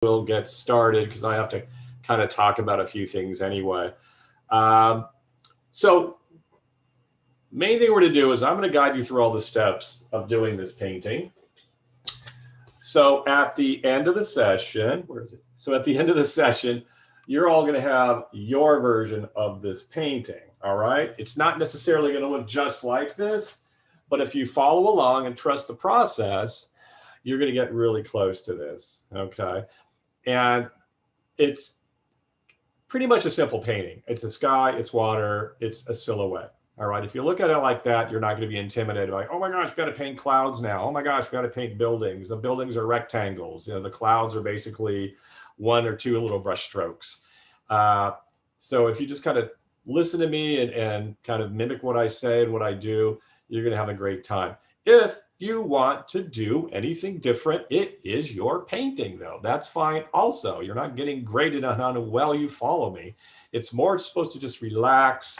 we'll get started because I have to kind of talk about a few things anyway. So main thing we're going to do is I'm going to guide you through all the steps of doing this painting. So at the end of the session, where is it? So at the end of the session, you're all going to have your version of this painting. All right. It's not necessarily going to look just like this, but if you follow along and trust the process, you're going to get really close to this. Okay. And it's pretty much a simple painting. It's a sky, it's water, it's a silhouette. All right. If you look at it like that, you're not going to be intimidated by, oh my gosh, we've got to paint clouds now. Oh my gosh, we've got to paint buildings. The buildings are rectangles. You know, the clouds are basically one or two little brush strokes. So if you just kind of listen to me and kind of mimic what I say and what I do, you're going to have a great time. If you want to do anything different, it is your painting though. That's fine also. You're not getting graded on how well you follow me. It's more supposed to just relax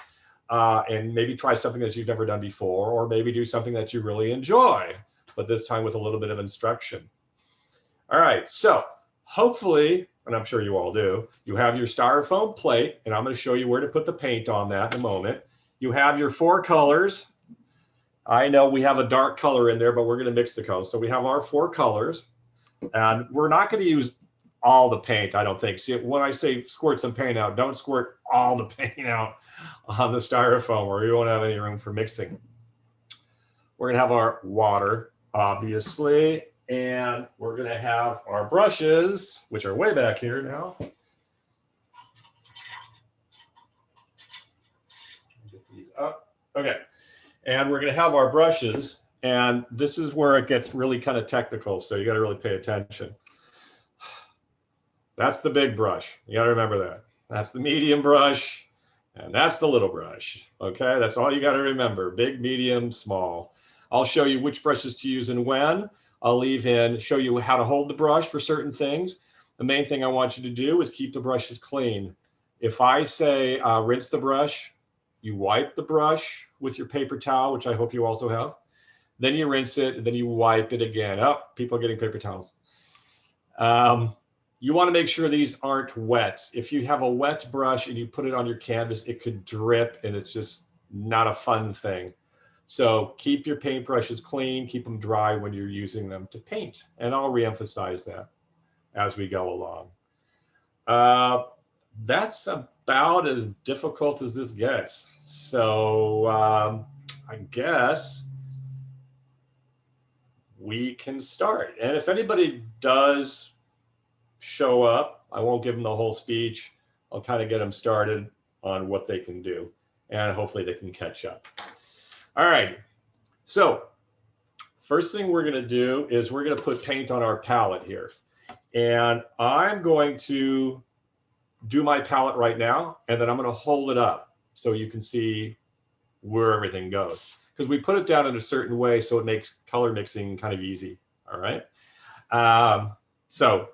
and maybe try something that you've never done before, or maybe do something that you really enjoy, but this time with a little bit of instruction. All right, so hopefully, and I'm sure you all do, you have your styrofoam plate, and I'm going to show you where to put the paint on that in a moment. You have your 4 colors. I know we have a dark color in there, but we're going to mix the colors. So we have our 4 colors, and we're not going to use all the paint, I don't think. See, when I say squirt some paint out, don't squirt all the paint out on the styrofoam, or you won't have any room for mixing. We're going to have our water, obviously, and we're going to have our brushes, which are way back here now. Get these up. Okay. And we're going to have our brushes, and this is where it gets really kind of technical, so you got to really pay attention. That's the big brush. You got to remember that. That's the medium brush, and that's the little brush. Okay, that's all you got to remember. Big, medium, small. I'll show you which brushes to use and when. I'll show you how to hold the brush for certain things. The main thing I want you to do is keep the brushes clean. If I say rinse the brush, you wipe the brush with your paper towel, which I hope you also have. Then you rinse it, and then you wipe it again. Oh, people are getting paper towels. You want to make sure these aren't wet. If you have a wet brush and you put it on your canvas, it could drip, and it's just not a fun thing. So keep your paintbrushes clean, keep them dry when you're using them to paint. And I'll reemphasize that as we go along. That's about as difficult as this gets. So I guess we can start. And if anybody does show up, I won't give them the whole speech. I'll kind of get them started on what they can do, and hopefully they can catch up. All right. So first thing we're going to do is we're going to put paint on our palette here. And I'm going to do my palette right now, and then I'm going to hold it up so you can see where everything goes, because we put it down in a certain way so it makes color mixing kind of easy. All right. So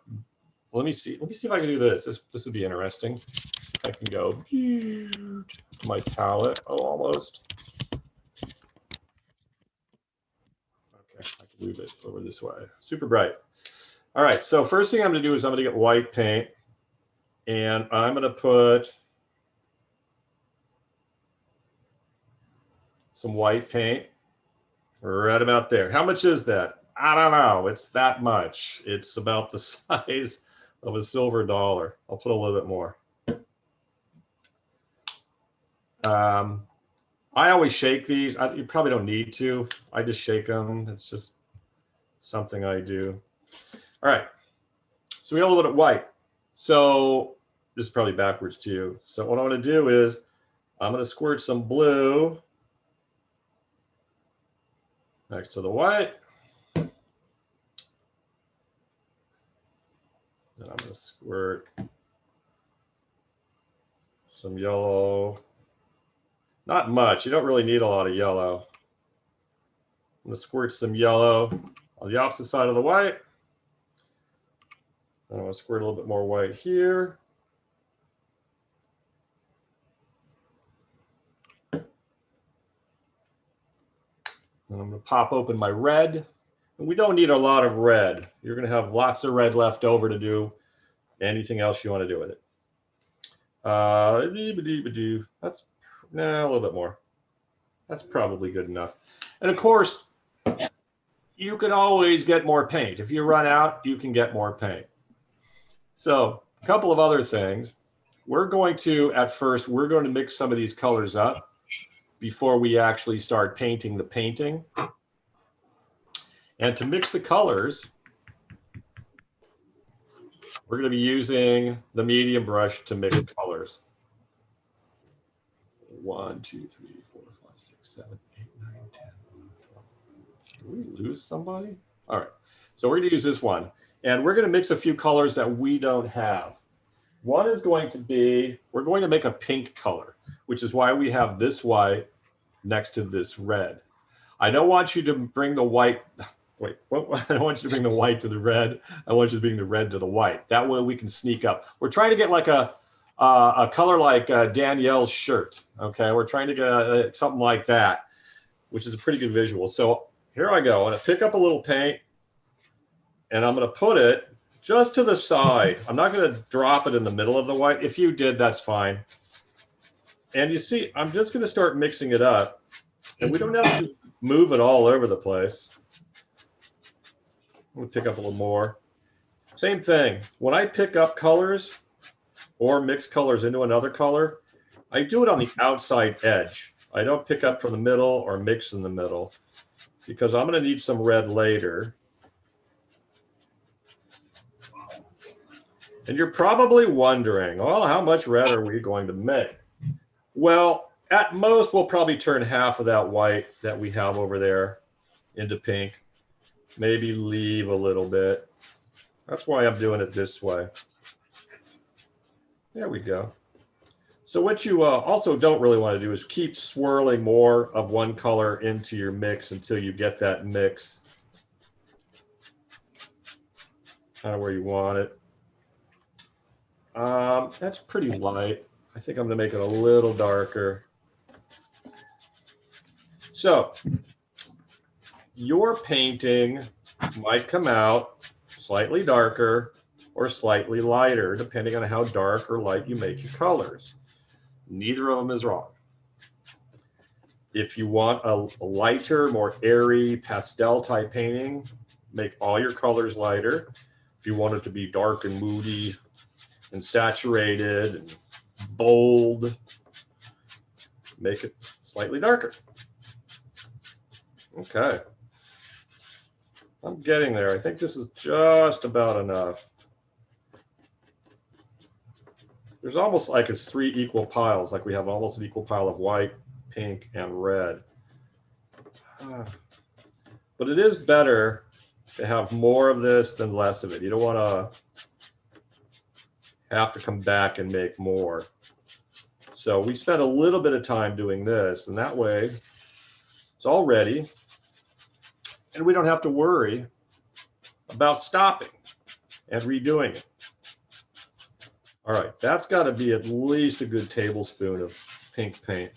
let me see if I can do this. This would be interesting. If I can go to my palette. Oh, almost. Okay, I can move it over this way. Super bright. All right, so first thing I'm going to do is I'm going to get white paint, and I'm going to put some white paint right about there. How much is that? I don't know. It's that much. It's about the size of a silver dollar. I'll put a little bit more. I always shake these. You probably don't need to. I just shake them. It's just something I do. All right. So we got a little bit of white. So this is probably backwards to you. So what I'm going to do is I'm going to squirt some blue next to the white. And I'm going to squirt some yellow. Not much. You don't really need a lot of yellow. I'm going to squirt some yellow on the opposite side of the white. I'm going to squirt a little bit more white here. And I'm going to pop open my red. And we don't need a lot of red. You're going to have lots of red left over to do Anything else you want to do with it? That's a little bit more. That's probably good enough. And of course, you can always get more paint. If you run out, you can get more paint. So a couple of other things. We're going to, at first, we're going to mix some of these colors up before we actually start painting the painting. And to mix the colors, we're going to be using the medium brush to mix colors. 1, 2, 3, 4, 5, 6, 7, 8, 9, 10, 11, 12. Did we lose somebody? All right. So we're going to use this one. And we're going to mix a few colors that we don't have. One is going to be, we're going to make a pink color, which is why we have this white next to this red. I don't want you to bring the white, wait, I don't want you to bring the white to the red. I want you to bring the red to the white. That way we can sneak up. We're trying to get like a color like Danielle's shirt, okay? We're trying to get something like that, which is a pretty good visual. So here I go. I'm gonna pick up a little paint and I'm gonna put it just to the side. I'm not gonna drop it in the middle of the white. If you did, that's fine. And you see, I'm just gonna start mixing it up, and we don't have to move it all over the place. I'm gonna pick up a little more. Same thing, when I pick up colors or mix colors into another color, I do it on the outside edge. I don't pick up from the middle or mix in the middle, because I'm gonna need some red later. And you're probably wondering, well, how much red are we going to make? Well, at most, we'll probably turn half of that white that we have over there into pink. Maybe leave a little bit. That's why I'm doing it this way. There we go. So what you also don't really want to do is keep swirling more of one color into your mix until you get that mix kind of where you want it. That's pretty light. I think I'm going to make it a little darker. So your painting might come out slightly darker or slightly lighter, depending on how dark or light you make your colors. Neither of them is wrong. If you want a lighter, more airy pastel type painting, make all your colors lighter. If you want it to be dark and moody and saturated and bold, make it slightly darker. Okay. I'm getting there. I think this is just about enough. There's almost like it's 3 equal piles, like we have almost an equal pile of white, pink, and red. But it is better to have more of this than less of it. You don't want to have to come back and make more. So we spent a little bit of time doing this, and that way it's all ready, and we don't have to worry about stopping and redoing it. All right, that's got to be at least a good tablespoon of pink paint.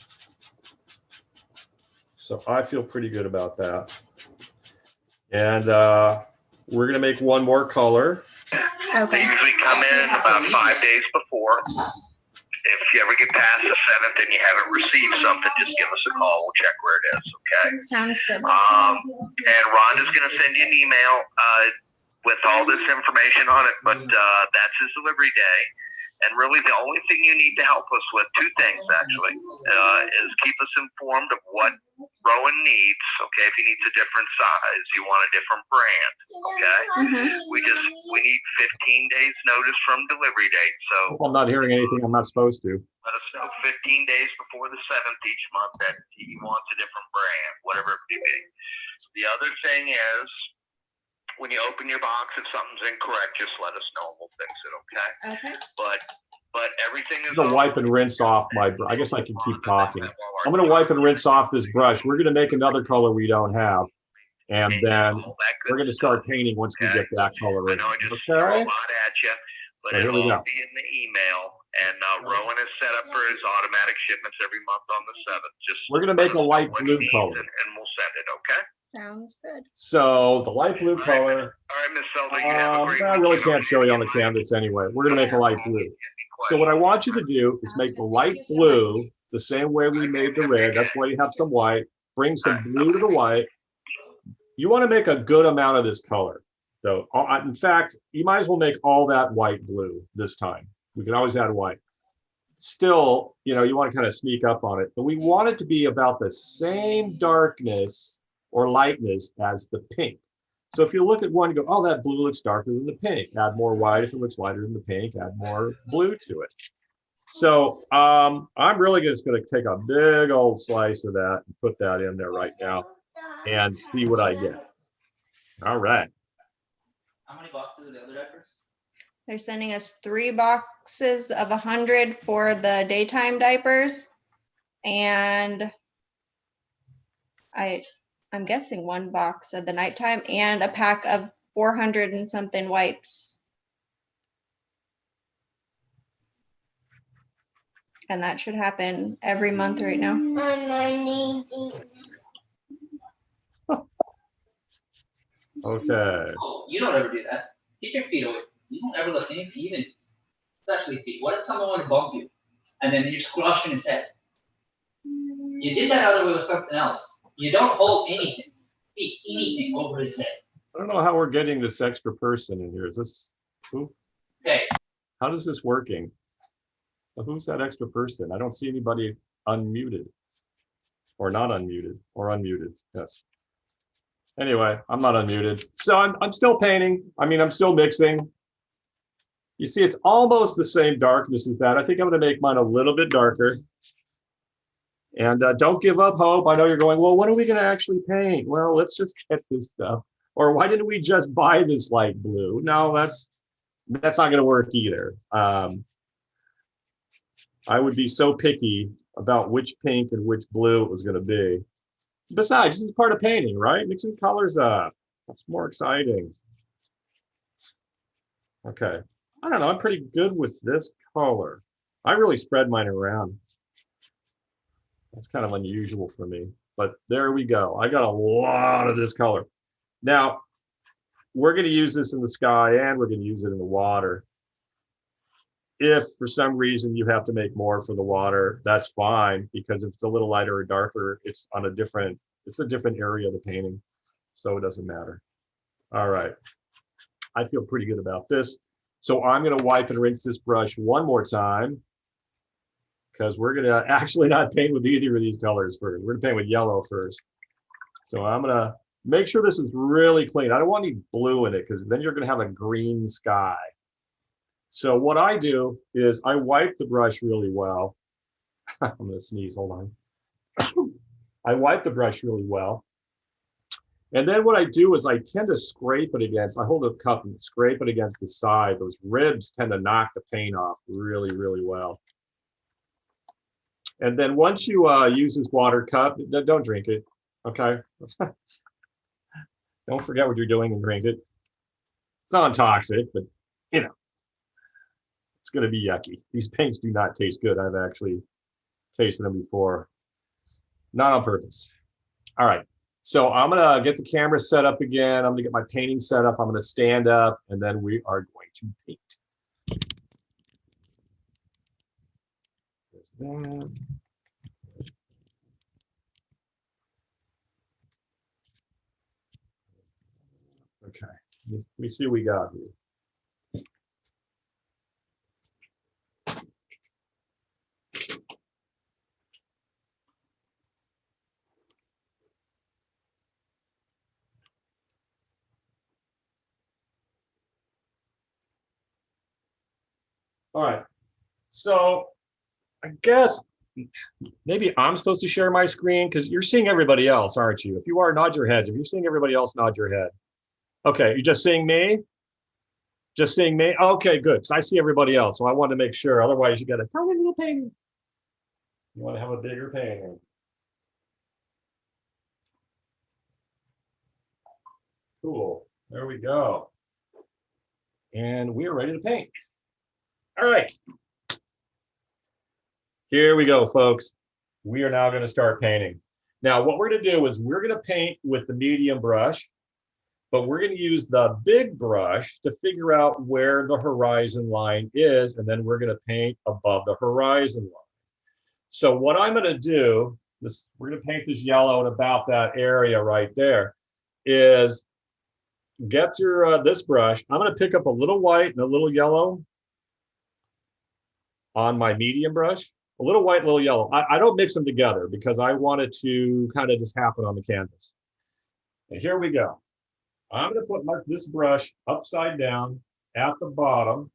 So I feel pretty good about that. And we're going to make one more color. Okay. They usually come in about 5 days before. If you ever get past the 7th and you haven't received something, just give us a call. We'll check where it is, okay? Sounds good. And Rhonda's going to send you an email with all this information on it, but that's his delivery day. And really the only thing you need to help us with, 2 things actually, is keep us informed of what Rowan needs, okay? If he needs a different size, you want a different brand, okay? We need 15 days notice from delivery date. So I'm not hearing anything I'm not supposed to. let us know 15 days before the 7th each month that he wants a different brand, whatever it may be. The other thing is, when you open your box, if something's incorrect, just let us know and we'll fix it, okay? Okay. But everything is. I'm gonna wipe and rinse off my brush. I guess I can keep talking. I'm gonna wipe and rinse off this brush. We're gonna make another color we don't have, and then we're gonna start painting once we get that color I in. know I just threw a lot at you, but So here it'll we all go. be in the email. And Rowan is set up for his automatic shipments every month on the 7th. Just We're gonna make a light blue color. and we'll send it, okay? Sounds good. So the light blue color, All right, Miss Selden, you have a great I really weekend. can't show you on the canvas anyway. We're gonna make a light blue. So what I want you to do is make the light blue the same way we made the red. That's why you have some white. Bring some blue to the white. You want to make a good amount of this color. So in fact, you might as well make all that white blue this time. We can always add white. Still, you know, you want to kind of sneak up on it, but we want it to be about the same darkness or lightness as the pink. So if you look at one, you go, oh, that blue looks darker than the pink. Add more white if it looks lighter than the pink. Add more blue to it. So I'm really just going to take a big old slice of that and put that in there right now and see what I get. All right. How many boxes of the other diapers? They're sending us 3 boxes of 100 for the daytime diapers, and I'm guessing 1 box of the nighttime, and a pack of 400 and something wipes. And that should happen every month right now. Okay. Oh, you don't ever do that. Get your feet away. You don't ever lift anything, even especially feet. What if someone wanted to bump you and then you're squashing his head? You did that other way with something else. You don't hold anything, anything over his head. I don't know how we're getting this extra person in here. Is this who? Okay. How is this working? Who's that extra person? I don't see anybody unmuted or not unmuted or unmuted. Yes. Anyway, I'm not unmuted. So I'm still painting. I mean, I'm still mixing. You see, it's almost the same darkness as that. I think I'm going to make mine a little bit darker. And don't give up hope. I know you're going, well, what are we going to actually paint? Well, let's just get this stuff. Or why didn't we just buy this light blue? No, that's not going to work either. I would be so picky about which pink and which blue it was going to be. Besides, this is part of painting, right? Mixing colors up. That's more exciting. Okay. I don't know. I'm pretty good with this color. I really spread mine around. That's kind of unusual for me, but there we go. I got a lot of this color. Now, we're going to use this in the sky and we're going to use it in the water. If for some reason you have to make more for the water, that's fine, because if it's a little lighter or darker, it's a different area of the painting, so it doesn't matter. All right. I feel pretty good about this. So I'm going to wipe and rinse this brush one more time, because we're going to actually not paint with either of these colors first. We're going to paint with yellow first. So I'm going to make sure this is really clean. I don't want any blue in it, because then you're going to have a green sky. So what I do is I wipe the brush really well. I'm going to sneeze, hold on. I wipe the brush really well. And then what I do is I tend to scrape it against, I hold the cup and scrape it against the side. Those ribs tend to knock the paint off really, really well. And then once you use this water cup, don't drink it, okay? Don't forget what you're doing and drink it. It's non-toxic, but you know, it's gonna be yucky. These paints do not taste good. I've actually tasted them before. Not on purpose. All right, so I'm gonna get the camera set up again. I'm gonna get my painting set up. I'm gonna stand up, and then we are going to paint. There's that. Okay, let me see what we got here. All right, so I guess maybe I'm supposed to share my screen, because you're seeing everybody else, aren't you? If you are, nod your heads. If you're seeing everybody else, nod your head. Okay, you're just seeing me? Just seeing me? Okay, good, because I see everybody else, so I want to make sure. Otherwise, you got to tell a little painting. You want to have a bigger painting. Cool, there we go. And we are ready to paint. All right. Here we go, folks. We are now going to start painting. Now, what we're going to do is we're going to paint with the medium brush, but we're going to use the big brush to figure out where the horizon line is, and then we're going to paint above the horizon line. So what I'm going to do, we're going to paint this yellow at about that area right there, is get your this brush. I'm going to pick up a little white and a little yellow on my medium brush. A little white, a little yellow. I don't mix them together because I want it to kind of just happen on the canvas. And here we go. I'm going to put this brush upside down at the bottom.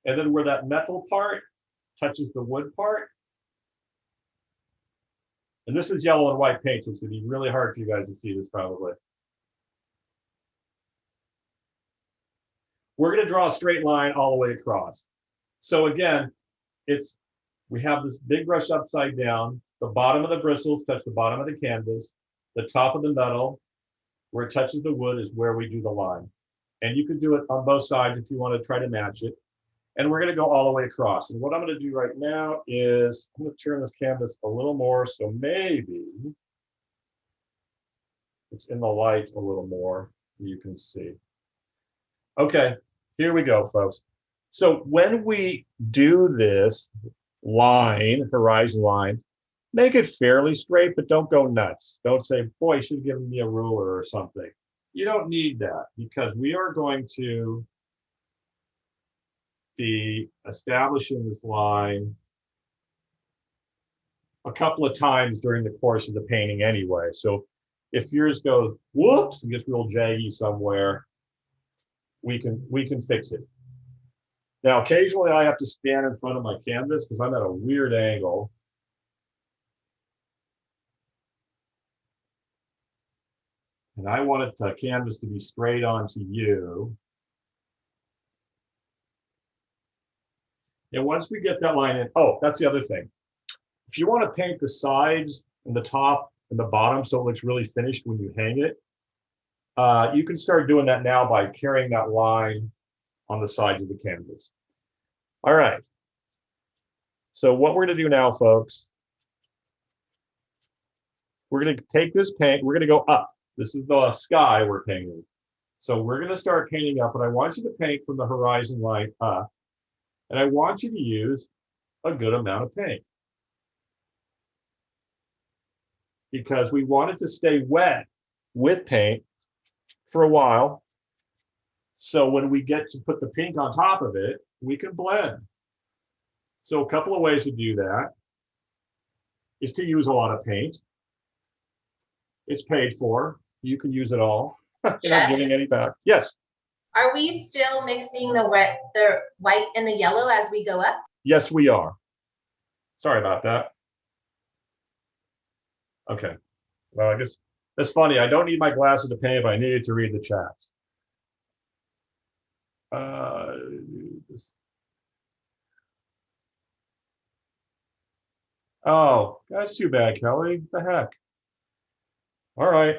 And then where that metal part touches the wood part. And this is yellow and white paint, so it's going to be really hard for you guys to see this probably. We're going to draw a straight line all the way across. So again, we have this big brush upside down. The bottom of the bristles touch the bottom of the canvas. The top of the metal, where it touches the wood, is where we do the line. And you can do it on both sides if you want to try to match it. And we're going to go all the way across. And what I'm going to do right now is I'm going to turn this canvas a little more, so maybe it's in the light a little more, you can see. Okay, here we go, folks. So when we do this line, horizon line, make it fairly straight, but don't go nuts. Don't say, boy, you should have given me a ruler or something. You don't need that because we are going to be establishing this line a couple of times during the course of the painting anyway. So if yours goes whoops and gets real jaggy somewhere, we can fix it. Now, occasionally I have to stand in front of my canvas because I'm at a weird angle. And I want the canvas to be straight onto you. And once we get that line in, oh, that's the other thing. If you want to paint the sides and the top and the bottom so it looks really finished when you hang it, you can start doing that now by carrying that line on the sides of the canvas. All right. So what we're going to do now, folks, we're going to take this paint, we're going to go up. This is the sky we're painting. So we're going to start painting up, and I want you to paint from the horizon line up. And I want you to use a good amount of paint because we want it to stay wet with paint for a while. So when we get to put the pink on top of it, we can blend. So a couple of ways to do that is to use a lot of paint. It's paid for. You can use it all. You're not getting any back. Yes. Are we still mixing the white and the yellow as we go up? Yes, we are. Sorry about that. Okay. Well, I guess that's funny. I don't need my glasses to paint if I needed to read the chats. Oh, that's too bad, Kelly. What the heck? All right.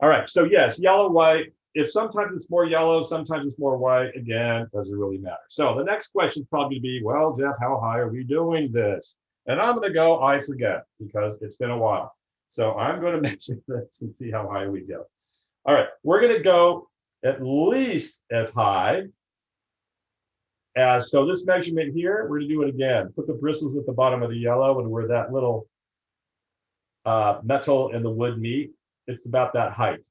All right, so yes, yellow, white. If sometimes it's more yellow, sometimes it's more white, again, doesn't really matter. So the next question is probably going to be, well, Jeff, how high are we doing this? And I'm going to go, I forget, because it's been a while. So I'm going to mention this and see how high we go. All right, we're going to go at least as high as, so this measurement here, we're going to do it again. Put the bristles at the bottom of the yellow and where that little metal and the wood meet. It's about that height.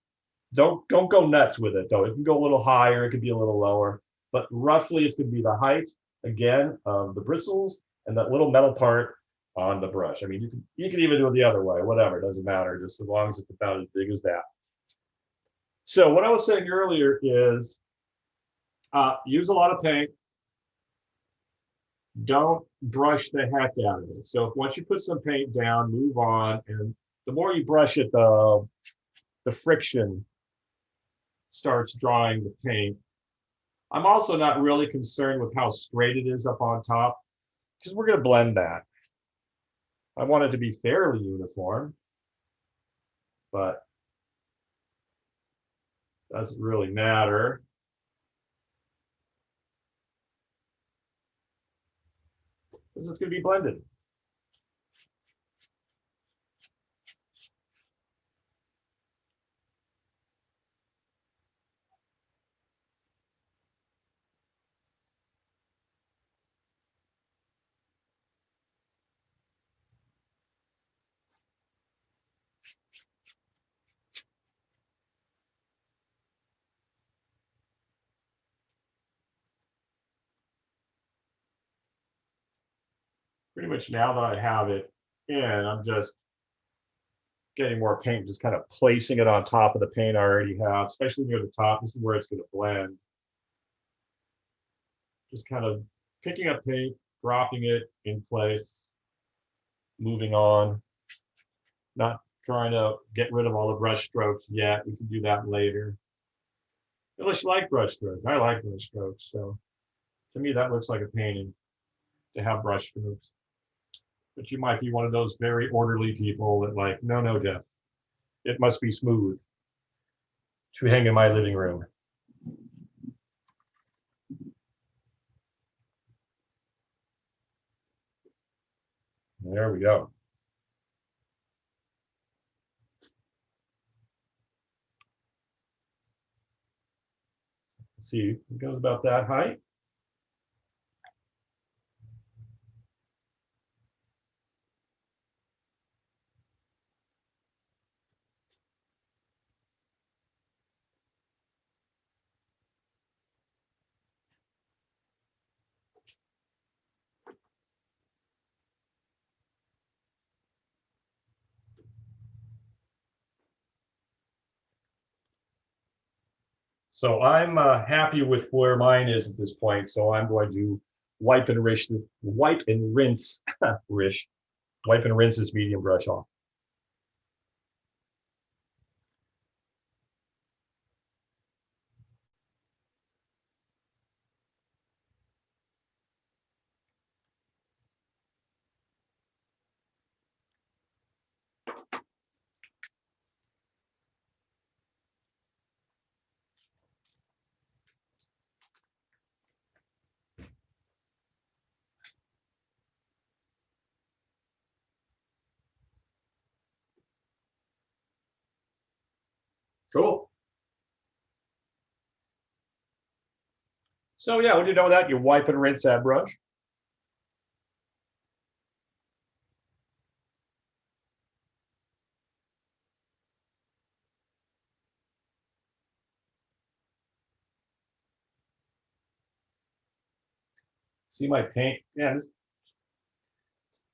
Don't go nuts with it though. It can go a little higher, it could be a little lower, but roughly it's going to be the height again of the bristles and that little metal part on the brush. I mean, you can even do it the other way, whatever, it doesn't matter, just as long as it's about as big as that. So what I was saying earlier is use a lot of paint. Don't brush the heck out of it. So once you put some paint down, move on, and the more you brush it, the friction starts drawing the paint. I'm also not really concerned with how straight it is up on top because we're going to blend that. I want it to be fairly uniform, but doesn't really matter. because it's going to be blended. Pretty much now that I have it in, I'm just getting more paint, just kind of placing it on top of the paint I already have, especially near the top. This is where it's going to blend. Just kind of picking up paint, dropping it in place, moving on. Not trying to get rid of all the brush strokes yet. We can do that later. Unless you like brush strokes. I like brush strokes. So to me, that looks like a painting to have brush strokes. But you might be one of those very orderly people that like, no, no, Jeff, it must be smooth to hang in my living room. There we go. Let's see, it goes about that height. So I'm happy with where mine is at this point. So I'm going to wipe and rinse this medium brush off. Cool. So yeah, when you know that, you wipe and rinse that brush. See my paint? Yeah,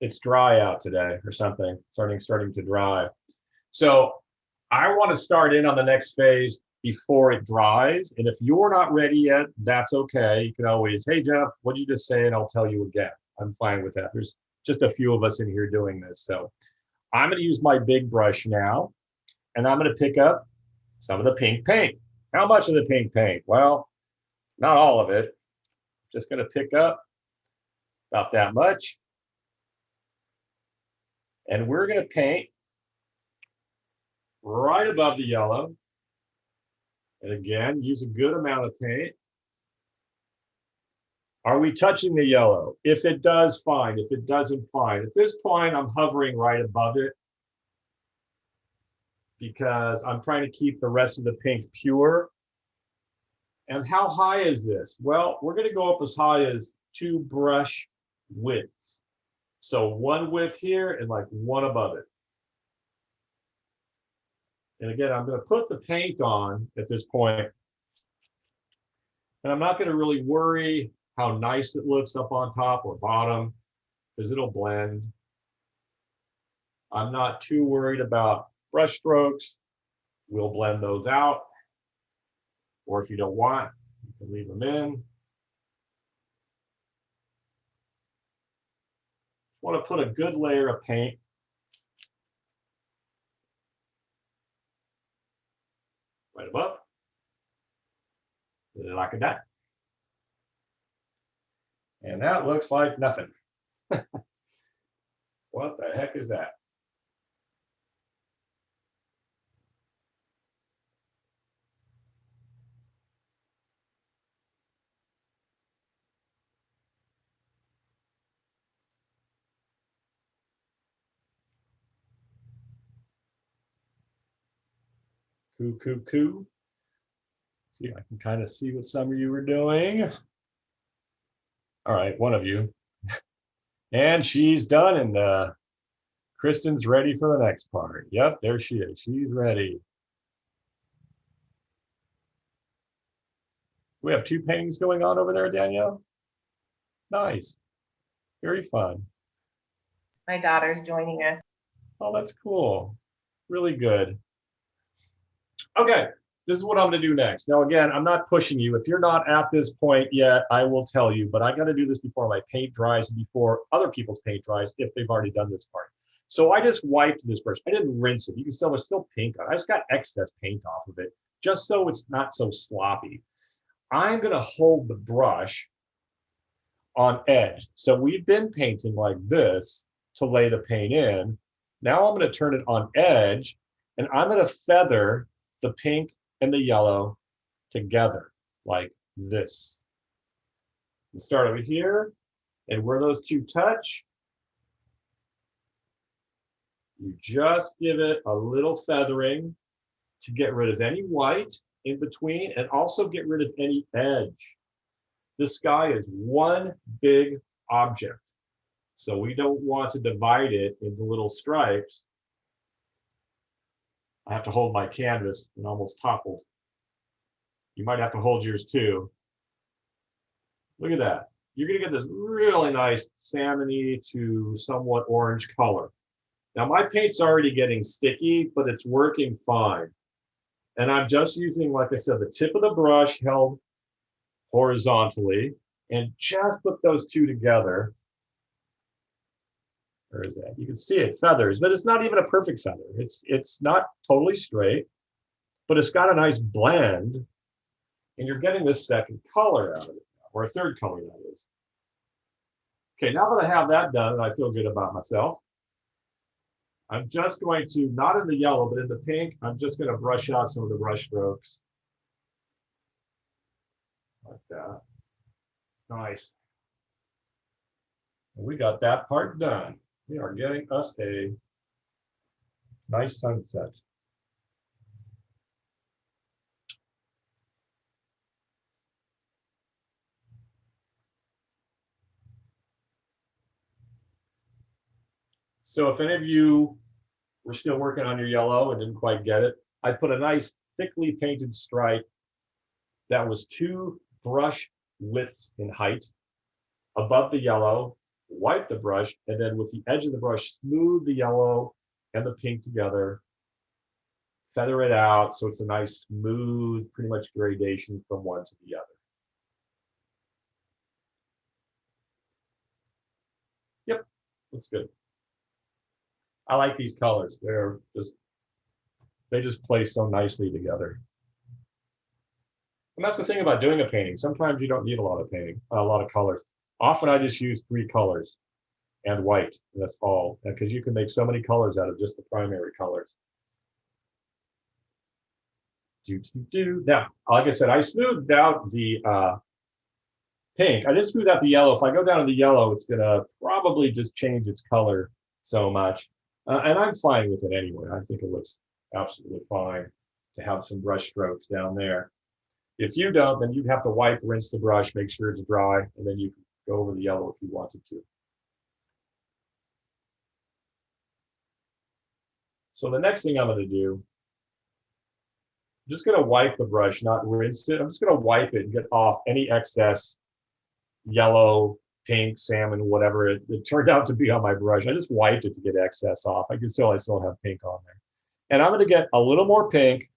it's dry out today or something, starting to dry. So I want to start in on the next phase before it dries. And if you're not ready yet, that's okay. You can always, hey, Jeff, what did you just say? And I'll tell you again. I'm fine with that. There's just a few of us in here doing this. So I'm going to use my big brush now, and I'm going to pick up some of the pink paint. How much of the pink paint? Well, not all of it. Just going to pick up about that much. And we're going to paint right above the yellow. And again, use a good amount of paint. Are we touching the yellow? If it does, fine. If it doesn't, fine. At this point, I'm hovering right above it because I'm trying to keep the rest of the pink pure. And how high is this? Well, we're going to go up as high as 2 brush widths. So 1 width here and like 1 above it. And again, I'm going to put the paint on at this point. And I'm not going to really worry how nice it looks up on top or bottom, because it'll blend. I'm not too worried about brush strokes. We'll blend those out. Or if you don't want, you can leave them in. Want to put a good layer of paint right above, like that. And that looks like nothing. What the heck is that? Cool. See, I can kind of see what some of you are doing. All right, one of you. And she's done, and Kristen's ready for the next part. Yep, there she is. She's ready. We have 2 paintings going on over there, Danielle? Nice. Very fun. My daughter's joining us. Oh, that's cool. Really good. Okay, this is what I'm going to do next. Now, again, I'm not pushing you. If you're not at this point yet, I will tell you, but I got to do this before my paint dries and before other people's paint dries if they've already done this part. So I just wiped this brush. I didn't rinse it. You can still, there's still pink on it. I just got excess paint off of it just so it's not so sloppy. I'm going to hold the brush on edge. So we've been painting like this to lay the paint in. Now I'm going to turn it on edge, and I'm going to feather the pink and the yellow together like this. And start over here, and where those 2 touch, you just give it a little feathering to get rid of any white in between and also get rid of any edge. The sky is one big object, so we don't want to divide it into little stripes. I have to hold my canvas and almost toppled. You might have to hold yours too. Look at that. You're going to get this really nice salmony to somewhat orange color. Now my paint's already getting sticky, but it's working fine. And I'm just using, like I said, the tip of the brush held horizontally, and just put those 2 together. Where is that? You can see it feathers, but it's not even a perfect feather. It's not totally straight, but it's got a nice blend, and you're getting this second color out of it, or a third color, that is. Okay, now that I have that done and I feel good about myself, I'm just going to, not in the yellow, but in the pink, I'm just going to brush out some of the brush strokes. Like that. Nice. And we got that part done. We are getting us a nice sunset. So if any of you were still working on your yellow and didn't quite get it, I put a nice thickly painted stripe that was 2 brush widths in height above the yellow, wipe the brush, and then with the edge of the brush, smooth the yellow and the pink together, feather it out so it's a nice smooth, pretty much gradation from one to the other. Yep, looks good. I like these colors. They just play so nicely together. And that's the thing about doing a painting. Sometimes you don't need a lot of colors. Often I just use 3 colors and white, and that's all, because you can make so many colors out of just the primary colors. Now, like I said, I smoothed out the pink. I didn't smooth out the yellow. If I go down to the yellow, it's gonna probably just change its color so much. And I'm fine with it anyway. I think it looks absolutely fine to have some brush strokes down there. If you don't, then you'd have to wipe, rinse the brush, make sure it's dry, and then you can go over the yellow if you wanted to. So the next thing I'm going to do, I'm just going to wipe the brush, not rinse it. I'm just going to wipe it and get off any excess yellow, pink, salmon, whatever it turned out to be on my brush. I just wiped it to get excess off. I still have pink on there. And I'm going to get a little more pink.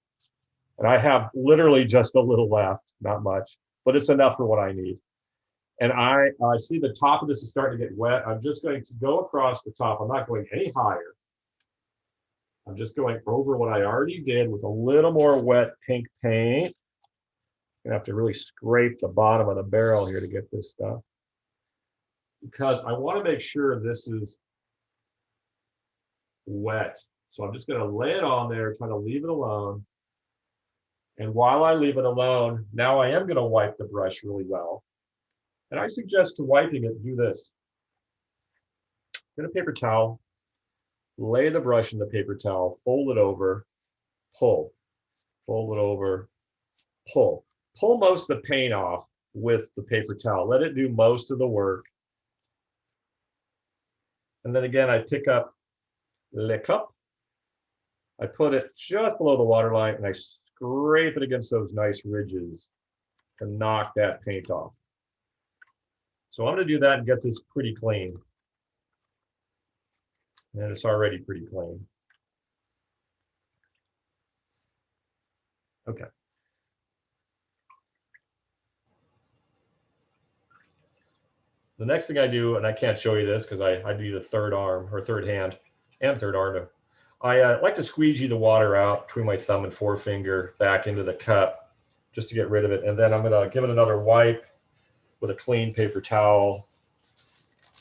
And I have literally just a little left, not much, but it's enough for what I need. And I see the top of this is starting to get wet. I'm just going to go across the top. I'm not going any higher. I'm just going over what I already did with a little more wet pink paint. I'm gonna have to really scrape the bottom of the barrel here to get this stuff, because I want to make sure this is wet. So I'm just going to lay it on there, try to leave it alone. And while I leave it alone, now I am going to wipe the brush really well. And I suggest to wiping it, do this. Get a paper towel, lay the brush in the paper towel, fold it over, pull. Fold it over, pull. Pull most of the paint off with the paper towel. Let it do most of the work. And then again, I pick up Le Cup. I put it just below the water line and I scrape it against those nice ridges to knock that paint off. So I'm going to do that and get this pretty clean. And it's already pretty clean. Okay. The next thing I do, and I can't show you this because I need a third arm or third hand and third arm. I like to squeegee the water out between my thumb and forefinger back into the cup just to get rid of it. And then I'm going to give it another wipe with a clean paper towel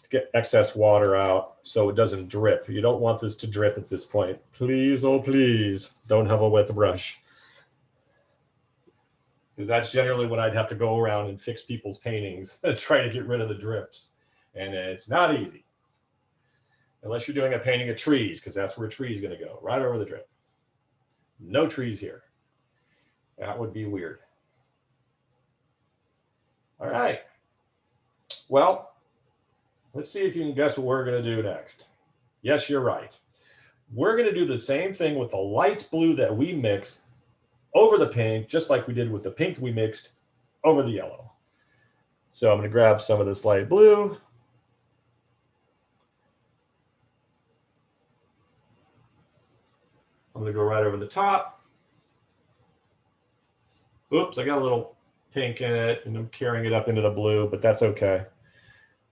to get excess water out so it doesn't drip. You don't want this to drip at this point. Please, oh please, don't have a wet brush. Because that's generally when I'd have to go around and fix people's paintings and try to get rid of the drips. And it's not easy. Unless you're doing a painting of trees, because that's where a tree is going to go, right over the drip. No trees here. That would be weird. All right. Well, let's see if you can guess what we're going to do next. Yes, you're right. We're going to do the same thing with the light blue that we mixed over the pink, just like we did with the pink we mixed over the yellow. So I'm going to grab some of this light blue. I'm going to go right over the top. Oops, I got a little pink in it and I'm carrying it up into the blue, but that's okay.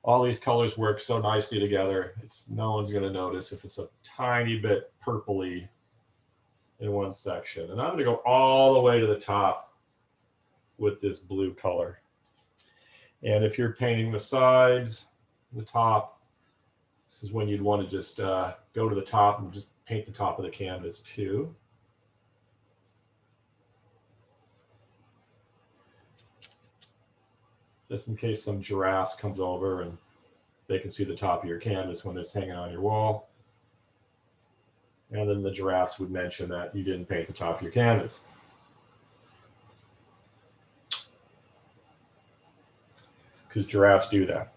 All these colors work so nicely together. No one's going to notice if it's a tiny bit purpley in one section. And I'm going to go all the way to the top with this blue color. And if you're painting the sides, the top, this is when you'd want to just go to the top and just paint the top of the canvas too. Just in case some giraffes comes over and they can see the top of your canvas when it's hanging on your wall. And then the giraffes would mention that you didn't paint the top of your canvas. Because giraffes do that.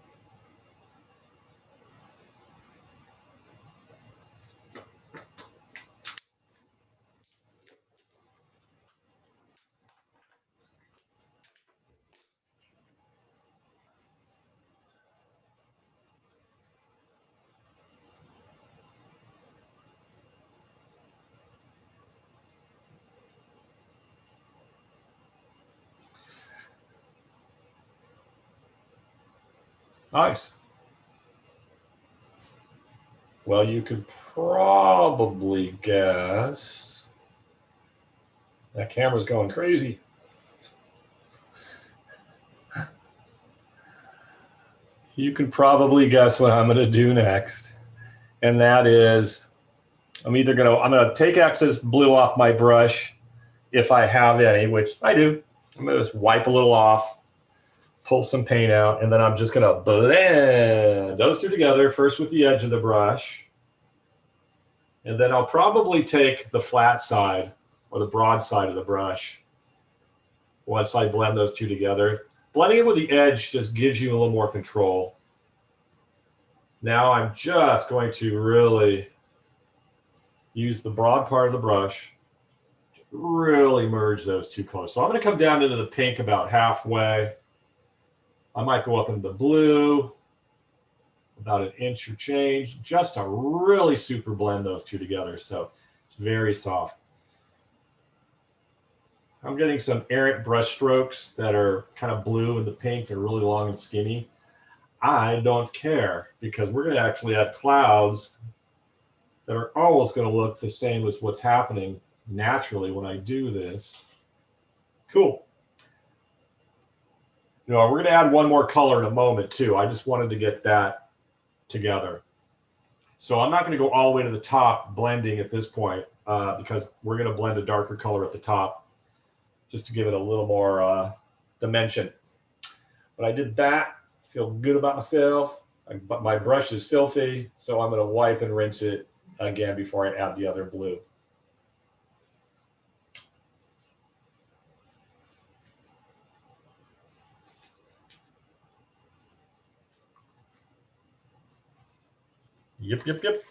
Nice. Well, you could probably guess. That camera's going crazy. You can probably guess what I'm going to do next. And that is, I'm going to take excess blue off my brush if I have any, which I do. I'm going to just wipe a little off. Pull some paint out, and then I'm just going to blend those two together, first with the edge of the brush. And then I'll probably take the flat side or the broad side of the brush once I blend those two together. Blending it with the edge just gives you a little more control. Now I'm just going to really use the broad part of the brush to really merge those two colors. So I'm going to come down into the pink about halfway. I might go up into the blue, about an inch or change, just to really super blend those two together. So it's very soft. I'm getting some errant brush strokes that are kind of blue and the pink. They're really long and skinny. I don't care because we're going to actually add clouds that are almost going to look the same as what's happening naturally when I do this. Cool. You know, we're going to add one more color in a moment too. I just wanted to get that together. So I'm not going to go all the way to the top blending at this point because we're going to blend a darker color at the top just to give it a little more dimension. But I did that. Feel good about myself. But my brush is filthy, so I'm going to wipe and rinse it again before I add the other blue. Yep, yep, yep.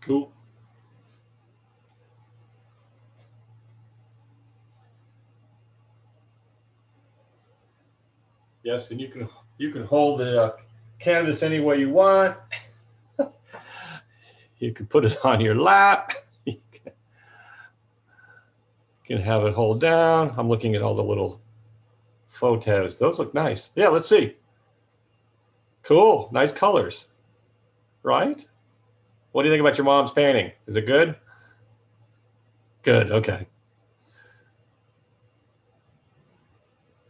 Cool. Yes, and you can hold the canvas any way you want. You can put it on your lap. You can have it hold down. I'm looking at all the little photos. Those look nice. Yeah, let's see. Cool, nice colors, right? What do you think about your mom's painting? Is it good? Good, okay.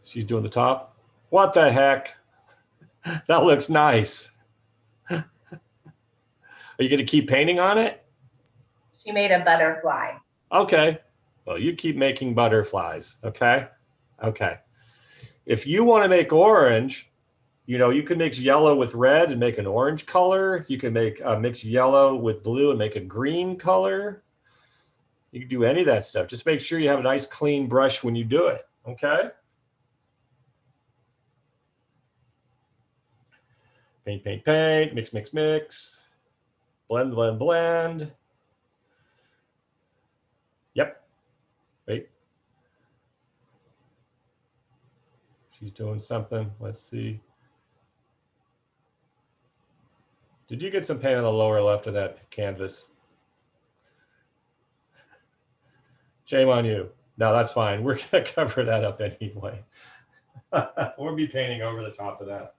She's doing the top. What the heck? That looks nice. Are you gonna keep painting on it? She made a butterfly. Okay, well, you keep making butterflies, okay? Okay. If you wanna make orange, you know, you can mix yellow with red and make an orange color. You can make mix yellow with blue and make a green color. You can do any of that stuff. Just make sure you have a nice clean brush when you do it, okay? Paint, paint, paint, mix, mix, mix. Blend, blend, blend. Yep. Wait. She's doing something. Let's see. Did you get some paint on the lower left of that canvas? Shame on you. No, that's fine. We're going to cover that up anyway. We'll be painting over the top of that.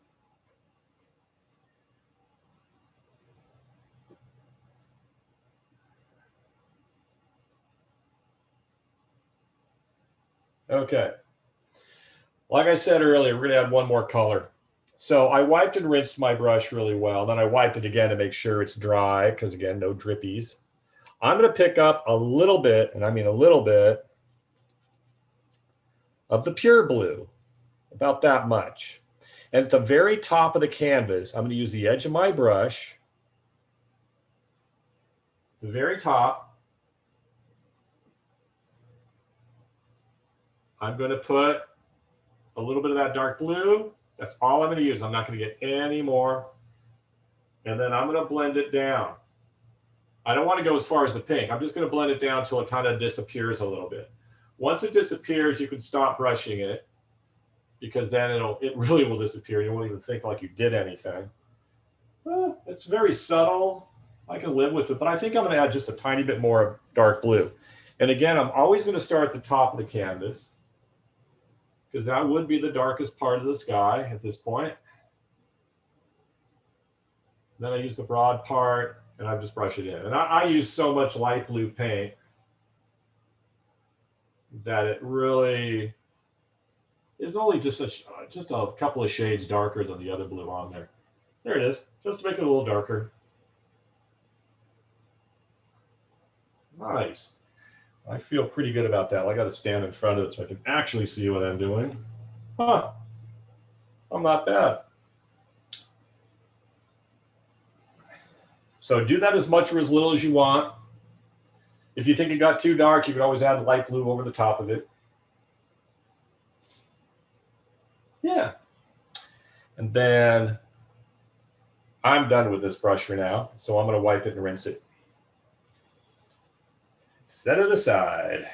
Okay. Like I said earlier, we're going to add one more color. So I wiped and rinsed my brush really well. Then I wiped it again to make sure it's dry because, again, no drippies. I'm going to pick up a little bit, and I mean a little bit, of the pure blue, about that much. And at the very top of the canvas, I'm going to use the edge of my brush, the very top. I'm going to put a little bit of that dark blue. That's all I'm going to use. I'm not going to get any more. And then I'm going to blend it down. I don't want to go as far as the pink. I'm just going to blend it down until it kind of disappears a little bit. Once it disappears, you can stop brushing it because then it really will disappear. You won't even think like you did anything. Well, it's very subtle. I can live with it, but I think I'm going to add just a tiny bit more of dark blue. And again, I'm always going to start at the top of the canvas because that would be the darkest part of the sky at this point. Then I use the broad part and I just brush it in. And I use so much light blue paint that it really is only just a couple of shades darker than the other blue on there. There it is, just to make it a little darker. Nice. I feel pretty good about that. I got to stand in front of it so I can actually see what I'm doing. Huh. I'm not bad. So do that as much or as little as you want. If you think it got too dark, you can always add light blue over the top of it. Yeah. And then I'm done with this brush for now. So I'm going to wipe it and rinse it. Set it aside.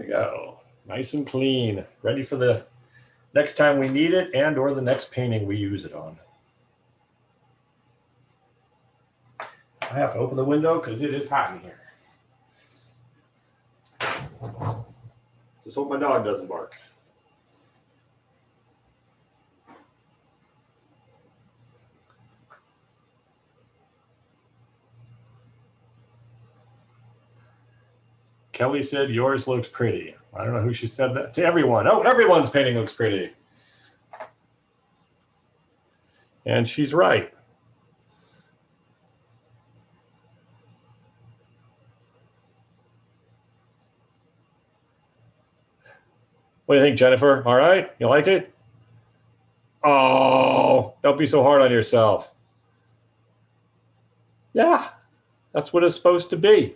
go. Nice and clean. Ready for the next time we need it and or the next painting we use it on. I have to open the window because it is hot in here. Just hope my dog doesn't bark. Kelly said yours looks pretty. I don't know who she said that to. Everyone. Oh, everyone's painting looks pretty. And she's right. What do you think, Jennifer? All right? You like it? Oh, don't be so hard on yourself. Yeah, that's what it's supposed to be.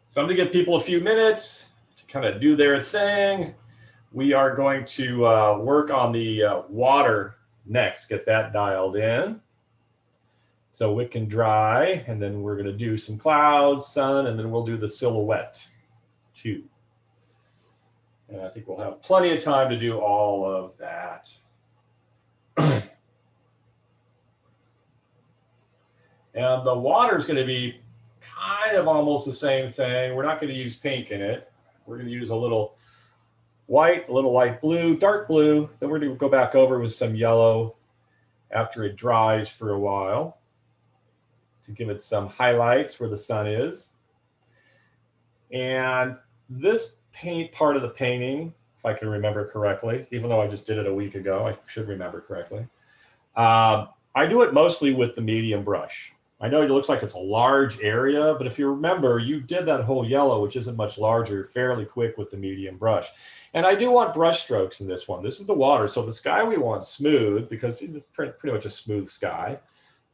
So I'm going to give people a few minutes to kind of do their thing. We are going to work on the water next, get that dialed in. So it can dry, and then we're going to do some clouds, sun, and then we'll do the silhouette too. And I think we'll have plenty of time to do all of that. And the water is going to be kind of almost the same thing. We're not going to use pink in it. We're going to use a little white, a little light blue, dark blue. Then we're going to go back over with some yellow after it dries for a while to give it some highlights where the sun is. And this paint part of the painting, if I can remember correctly, even though I just did it a week ago, I should remember correctly. I do it mostly with the medium brush. I know it looks like it's a large area, but if you remember, you did that whole yellow, which isn't much larger, fairly quick with the medium brush. And I do want brush strokes in this one. This is the water. So the sky we want smooth because it's pretty much a smooth sky.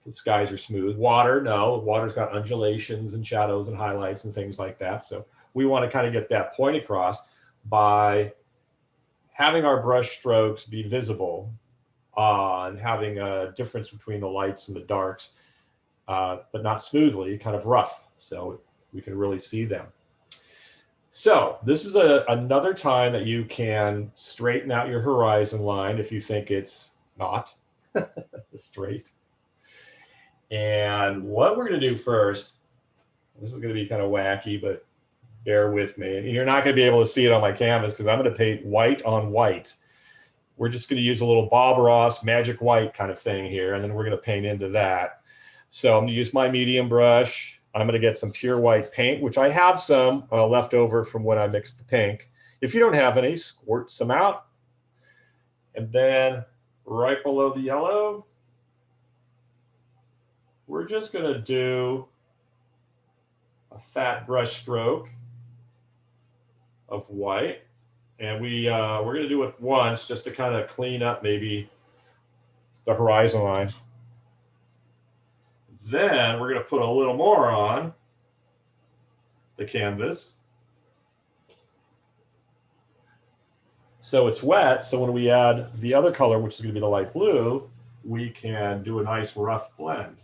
The skies are smooth. Water, no. Water's got undulations and shadows and highlights and things like that. So we want to kind of get that point across by having our brush strokes be visible and having a difference between the lights and the darks. But not smoothly, kind of rough, so we can really see them. So this is another time that you can straighten out your horizon line if you think it's not straight. And what we're going to do first, this is going to be kind of wacky, but bear with me. And you're not going to be able to see it on my canvas because I'm going to paint white on white. We're just going to use a little Bob Ross magic white kind of thing here, and then we're going to paint into that. So I'm going to use my medium brush. I'm going to get some pure white paint, which I have some left over from when I mixed the pink. If you don't have any, squirt some out. And then right below the yellow, we're just going to do a fat brush stroke of white. And we're going to do it once just to kind of clean up maybe the horizon line. Then we're going to put a little more on the canvas. So it's wet, so when we add the other color, which is going to be the light blue, we can do a nice rough blend.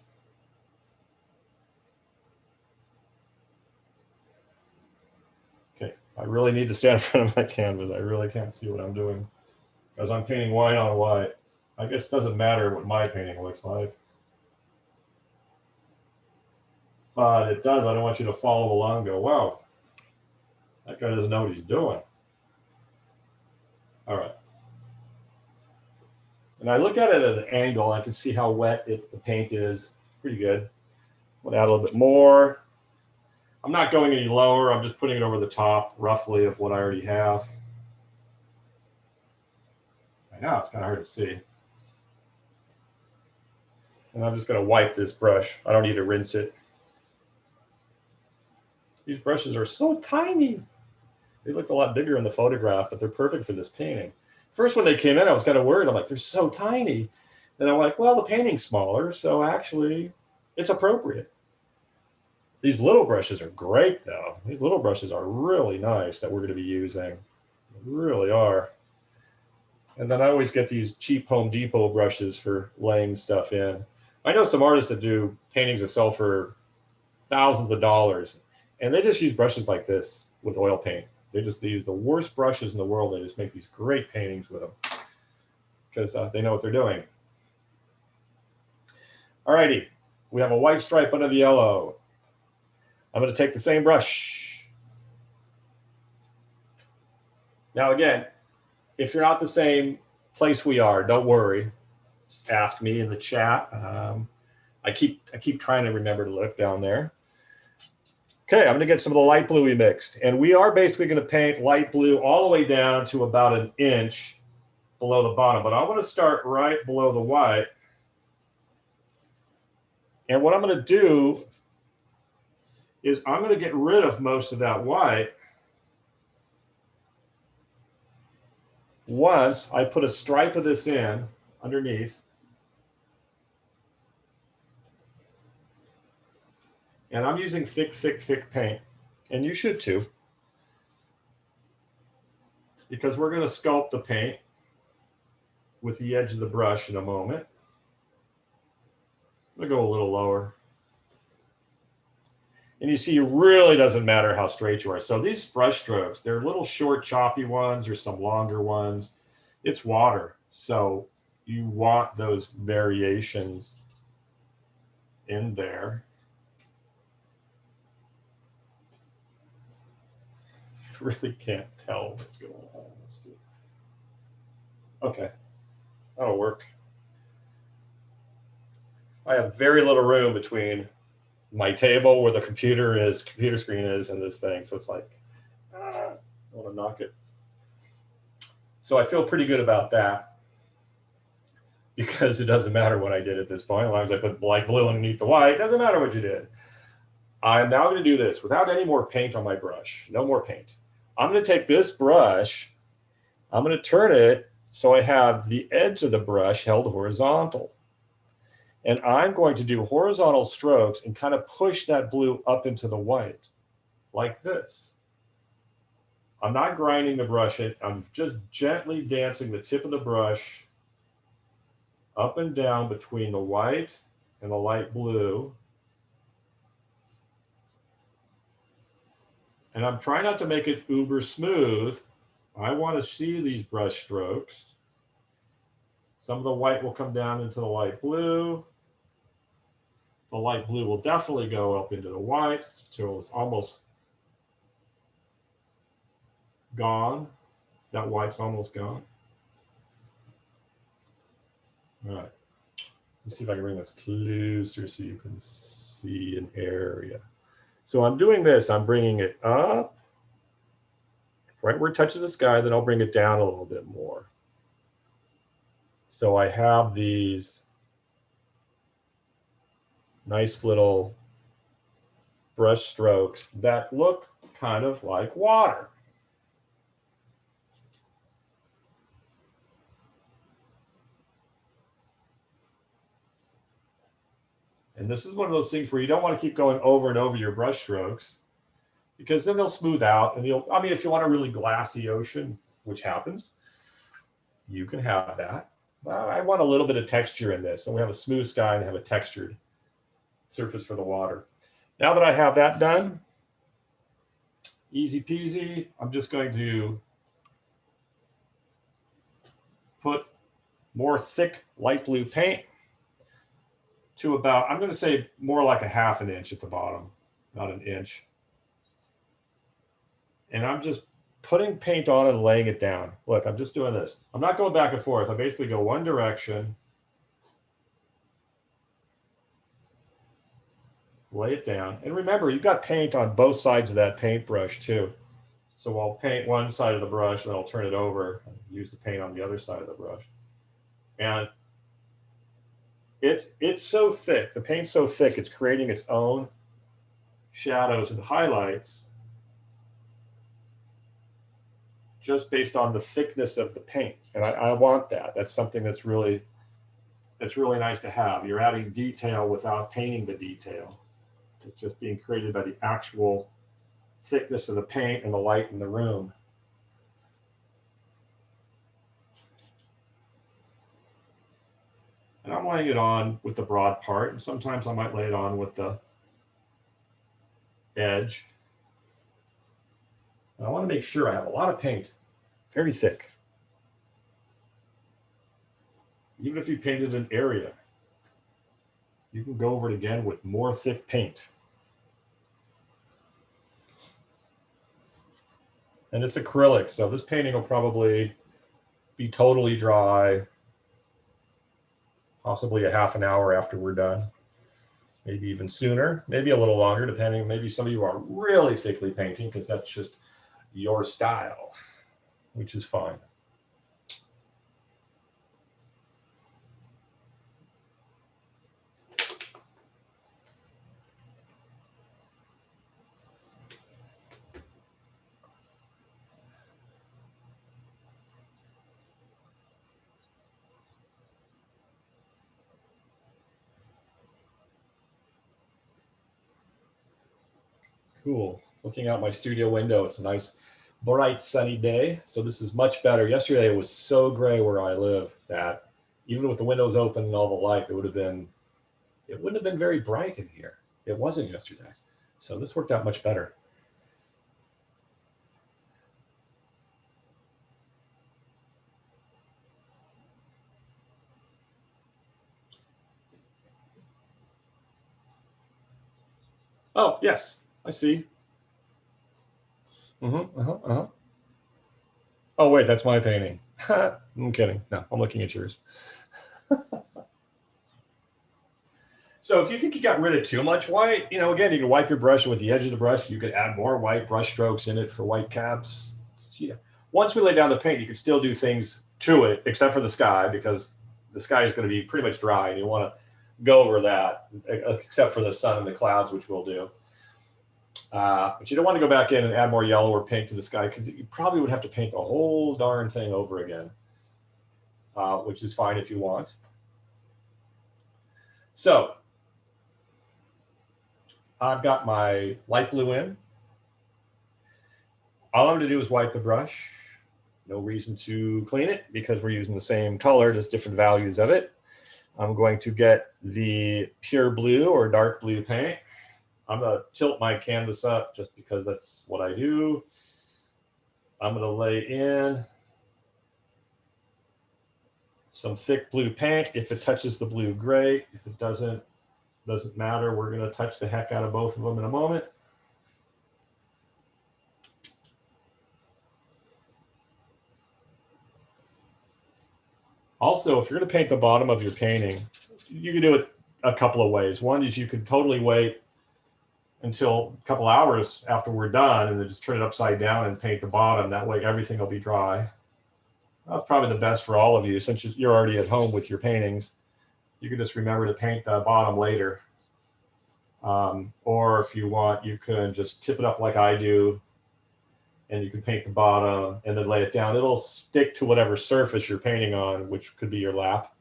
Okay, I really need to stand in front of my canvas. I really can't see what I'm doing because I'm painting white on white. I guess it doesn't matter what my painting looks like. But it does. I don't want you to follow along and go, wow, that guy doesn't know what he's doing. All right. And I look at it at an angle. I can see how wet the paint is. Pretty good. I'm going to add a little bit more. I'm not going any lower. I'm just putting it over the top, roughly, of what I already have. I know, it's kind of hard to see. And I'm just going to wipe this brush. I don't need to rinse it. These brushes are so tiny. They look a lot bigger in the photograph, but they're perfect for this painting. First, when they came in, I was kind of worried. I'm like, they're so tiny. And I'm like, well, the painting's smaller, so actually it's appropriate. These little brushes are great, though. These little brushes are really nice that we're going to be using. They really are. And then I always get these cheap Home Depot brushes for laying stuff in. I know some artists that do paintings that sell for thousands of dollars. And they just use brushes like this with oil paint. They use the worst brushes in the world. They just make these great paintings with them because they know what they're doing. All righty, we have a white stripe under the yellow. I'm going to take the same brush. Now again, if you're not the same place we are, don't worry. Just ask me in the chat. I keep trying to remember to look down there. Okay, I'm going to get some of the light blue we mixed. And we are basically going to paint light blue all the way down to about an inch below the bottom. But I want to start right below the white. And what I'm going to do is I'm going to get rid of most of that white once I put a stripe of this in underneath. And I'm using thick paint, and you should too, because we're going to sculpt the paint with the edge of the brush in a moment. I'm going to go a little lower. And you see, it really doesn't matter how straight you are. So these brush strokes, they're little short, choppy ones or some longer ones. It's water. So you want those variations in there. Really can't tell what's going on. Okay, that'll work. I have very little room between my table where the computer screen is, and this thing. So it's like, I want to knock it. So I feel pretty good about that because it doesn't matter what I did at this point. As long as I put light blue underneath the white, doesn't matter what you did. I'm now going to do this without any more paint on my brush. No more paint. I'm going to take this brush, I'm going to turn it so I have the edge of the brush held horizontal. And I'm going to do horizontal strokes and kind of push that blue up into the white like this. I'm not grinding the brush. I'm just gently dancing the tip of the brush up and down between the white and the light blue. And I'm trying not to make it uber smooth. I want to see these brush strokes. Some of the white will come down into the light blue. The light blue will definitely go up into the white till it's almost gone. That white's almost gone. All right. Let's see if I can bring this closer so you can see an area. So I'm doing this, I'm bringing it up right where it touches the sky, then I'll bring it down a little bit more. So I have these nice little brush strokes that look kind of like water. And this is one of those things where you don't want to keep going over and over your brush strokes because then they'll smooth out and I mean, if you want a really glassy ocean, which happens, you can have that. I want a little bit of texture in this. So we have a smooth sky and have a textured surface for the water. Now that I have that done, easy peasy, I'm just going to put more thick light blue paint to about, I'm going to say more like a ½ an inch at the bottom, not an inch. And I'm just putting paint on and laying it down. Look, I'm just doing this. I'm not going back and forth. I basically go one direction, lay it down. And remember, you've got paint on both sides of that paintbrush too. So I'll paint one side of the brush, and I'll turn it over and use the paint on the other side of the brush. And it's so thick, the paint's so thick, it's creating its own shadows and highlights just based on the thickness of the paint. And I want that. That's something that's really nice to have. You're adding detail without painting the detail. It's just being created by the actual thickness of the paint and the light in the room. And I'm laying it on with the broad part, and sometimes I might lay it on with the edge. And I want to make sure I have a lot of paint, very thick. Even if you painted an area, you can go over it again with more thick paint. And it's acrylic, so this painting will probably be totally dry, possibly a half an hour after we're done. Maybe even sooner, maybe a little longer, depending. Maybe some of you are really thickly painting because that's just your style, which is fine. Cool. Looking out my studio window, it's a nice, bright, sunny day. So this is much better. Yesterday it was so gray where I live that even with the windows open and all the light, it wouldn't have been very bright in here. It wasn't yesterday. So this worked out much better. Oh, yes, I see. Oh, wait, that's my painting. I'm kidding. No, I'm looking at yours. So if you think you got rid of too much white, again, you can wipe your brush, and with the edge of the brush, you could add more white brush strokes in it for white caps. Once we lay down the paint, you can still do things to it, except for the sky, because the sky is going to be pretty much dry, and you want to go over that, except for the sun and the clouds, which we'll do. But you don't want to go back in and add more yellow or pink to the sky, because you probably would have to paint the whole darn thing over again, which is fine if you want. So I've got my light blue in. All I'm going to do is wipe the brush. No reason to clean it because we're using the same color, just different values of it. I'm going to get the pure blue or dark blue paint. I'm going to tilt my canvas up just because that's what I do. I'm going to lay in some thick blue paint. If it touches the blue, great. If it doesn't matter. We're going to touch the heck out of both of them in a moment. Also, if you're going to paint the bottom of your painting, you can do it a couple of ways. One is you could totally wait until a couple hours after we're done and then just turn it upside down and paint the bottom. That way everything will be dry. That's probably the best for all of you since you're already at home with your paintings. You can just remember to paint the bottom later. Or if you want, you can just tip it up like I do and you can paint the bottom and then lay it down. It'll stick to whatever surface you're painting on, which could be your lap.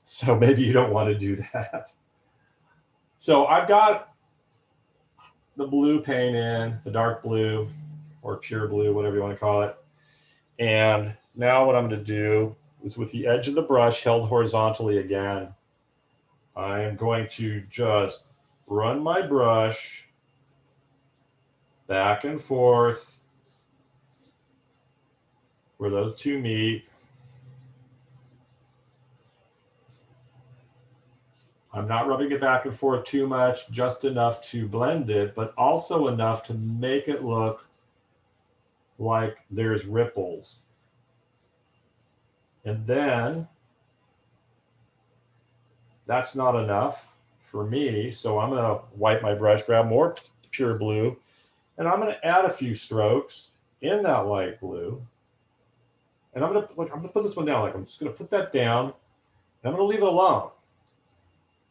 So maybe you don't want to do that. So I've got the blue paint in, the dark blue or pure blue, whatever you want to call it. And now what I'm going to do is with the edge of the brush held horizontally again, I am going to just run my brush back and forth where those two meet. I'm not rubbing it back and forth too much, just enough to blend it, but also enough to make it look like there's ripples. And then that's not enough for me. So I'm going to wipe my brush, grab more pure blue, and I'm going to add a few strokes in that light blue. And I'm going to put this one down. Like I'm just going to put that down and I'm going to leave it alone.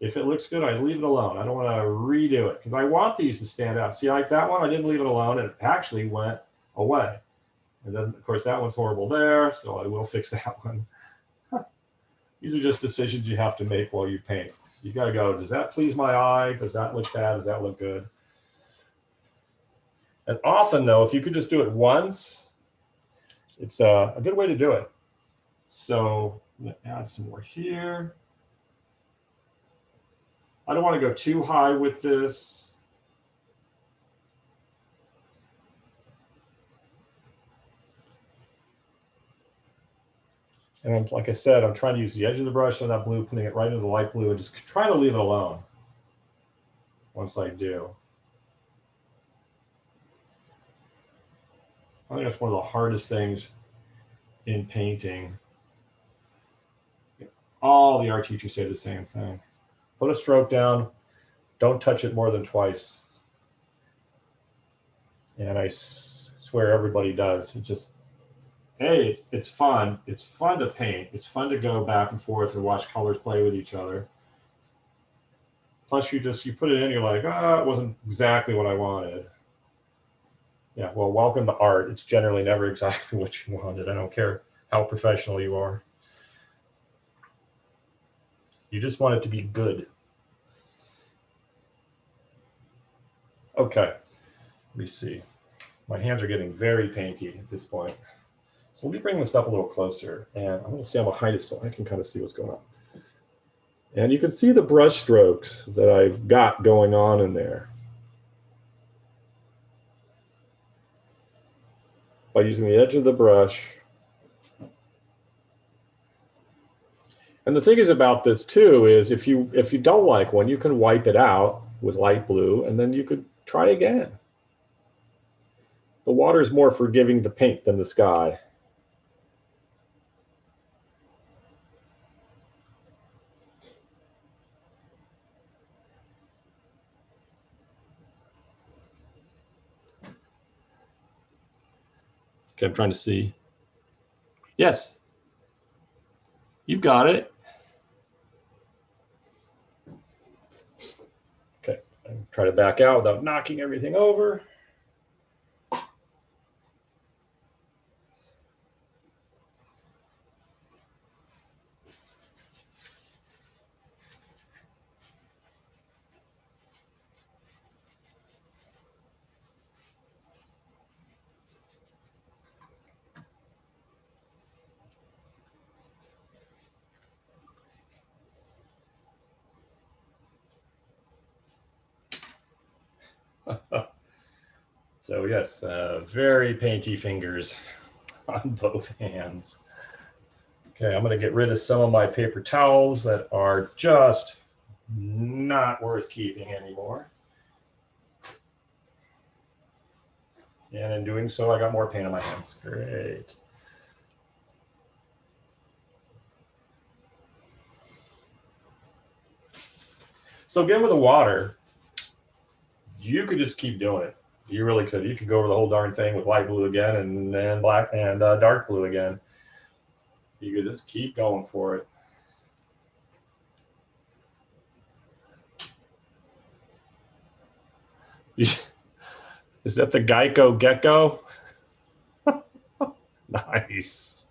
If it looks good, I leave it alone. I don't want to redo it because I want these to stand out. See, like that one, I didn't leave it alone and it actually went away. And then, of course, that one's horrible there, so I will fix that one. These are just decisions you have to make while you paint. You got to go, does that please my eye? Does that look bad? Does that look good? And often, though, if you could just do it once, it's a good way to do it. So I'm going to add some more here. I don't want to go too high with this. And like I said, I'm trying to use the edge of the brush on that blue, putting it right into the light blue, and just trying to leave it alone once I do. I think that's one of the hardest things in painting. All the art teachers say the same thing. Put a stroke down, don't touch it more than twice. And I swear everybody does. It just, hey, it's fun. It's fun to paint. It's fun to go back and forth and watch colors play with each other. Plus you put it in, you're like, ah, it wasn't exactly what I wanted. Yeah, well, welcome to art. It's generally never exactly what you wanted. I don't care how professional you are. You just want it to be good. Okay, let me see. My hands are getting very painty at this point. So let me bring this up a little closer, and I'm going to stand behind it so I can kind of see what's going on. And you can see the brush strokes that I've got going on in there by using the edge of the brush. And the thing is about this too is if you don't like one, you can wipe it out with light blue, and then you could try again. The water is more forgiving to paint than the sky. Okay, I'm trying to see. Yes, you've got it. Okay, I'm trying to back out without knocking everything over. So yes, very painty fingers on both hands. Okay, I'm going to get rid of some of my paper towels that are just not worth keeping anymore. And in doing so, I got more paint on my hands. Great. So again, with the water, you could just keep doing it. You really could. You could go over the whole darn thing with light blue again, and then black and dark blue again. You could just keep going for it. Is that the Geico gecko? Nice.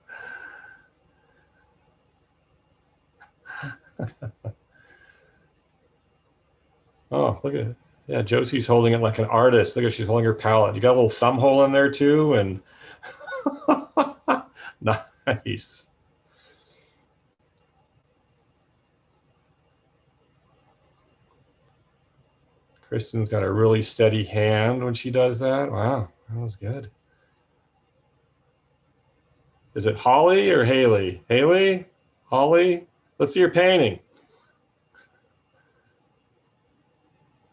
Oh, look at it. Yeah, Josie's holding it like an artist. Look at, she's holding her palette. You got a little thumb hole in there too, and nice. Kristen's got a really steady hand when she does that. Wow, that was good. Is it Holly or Haley? Haley? Holly? Let's see your painting.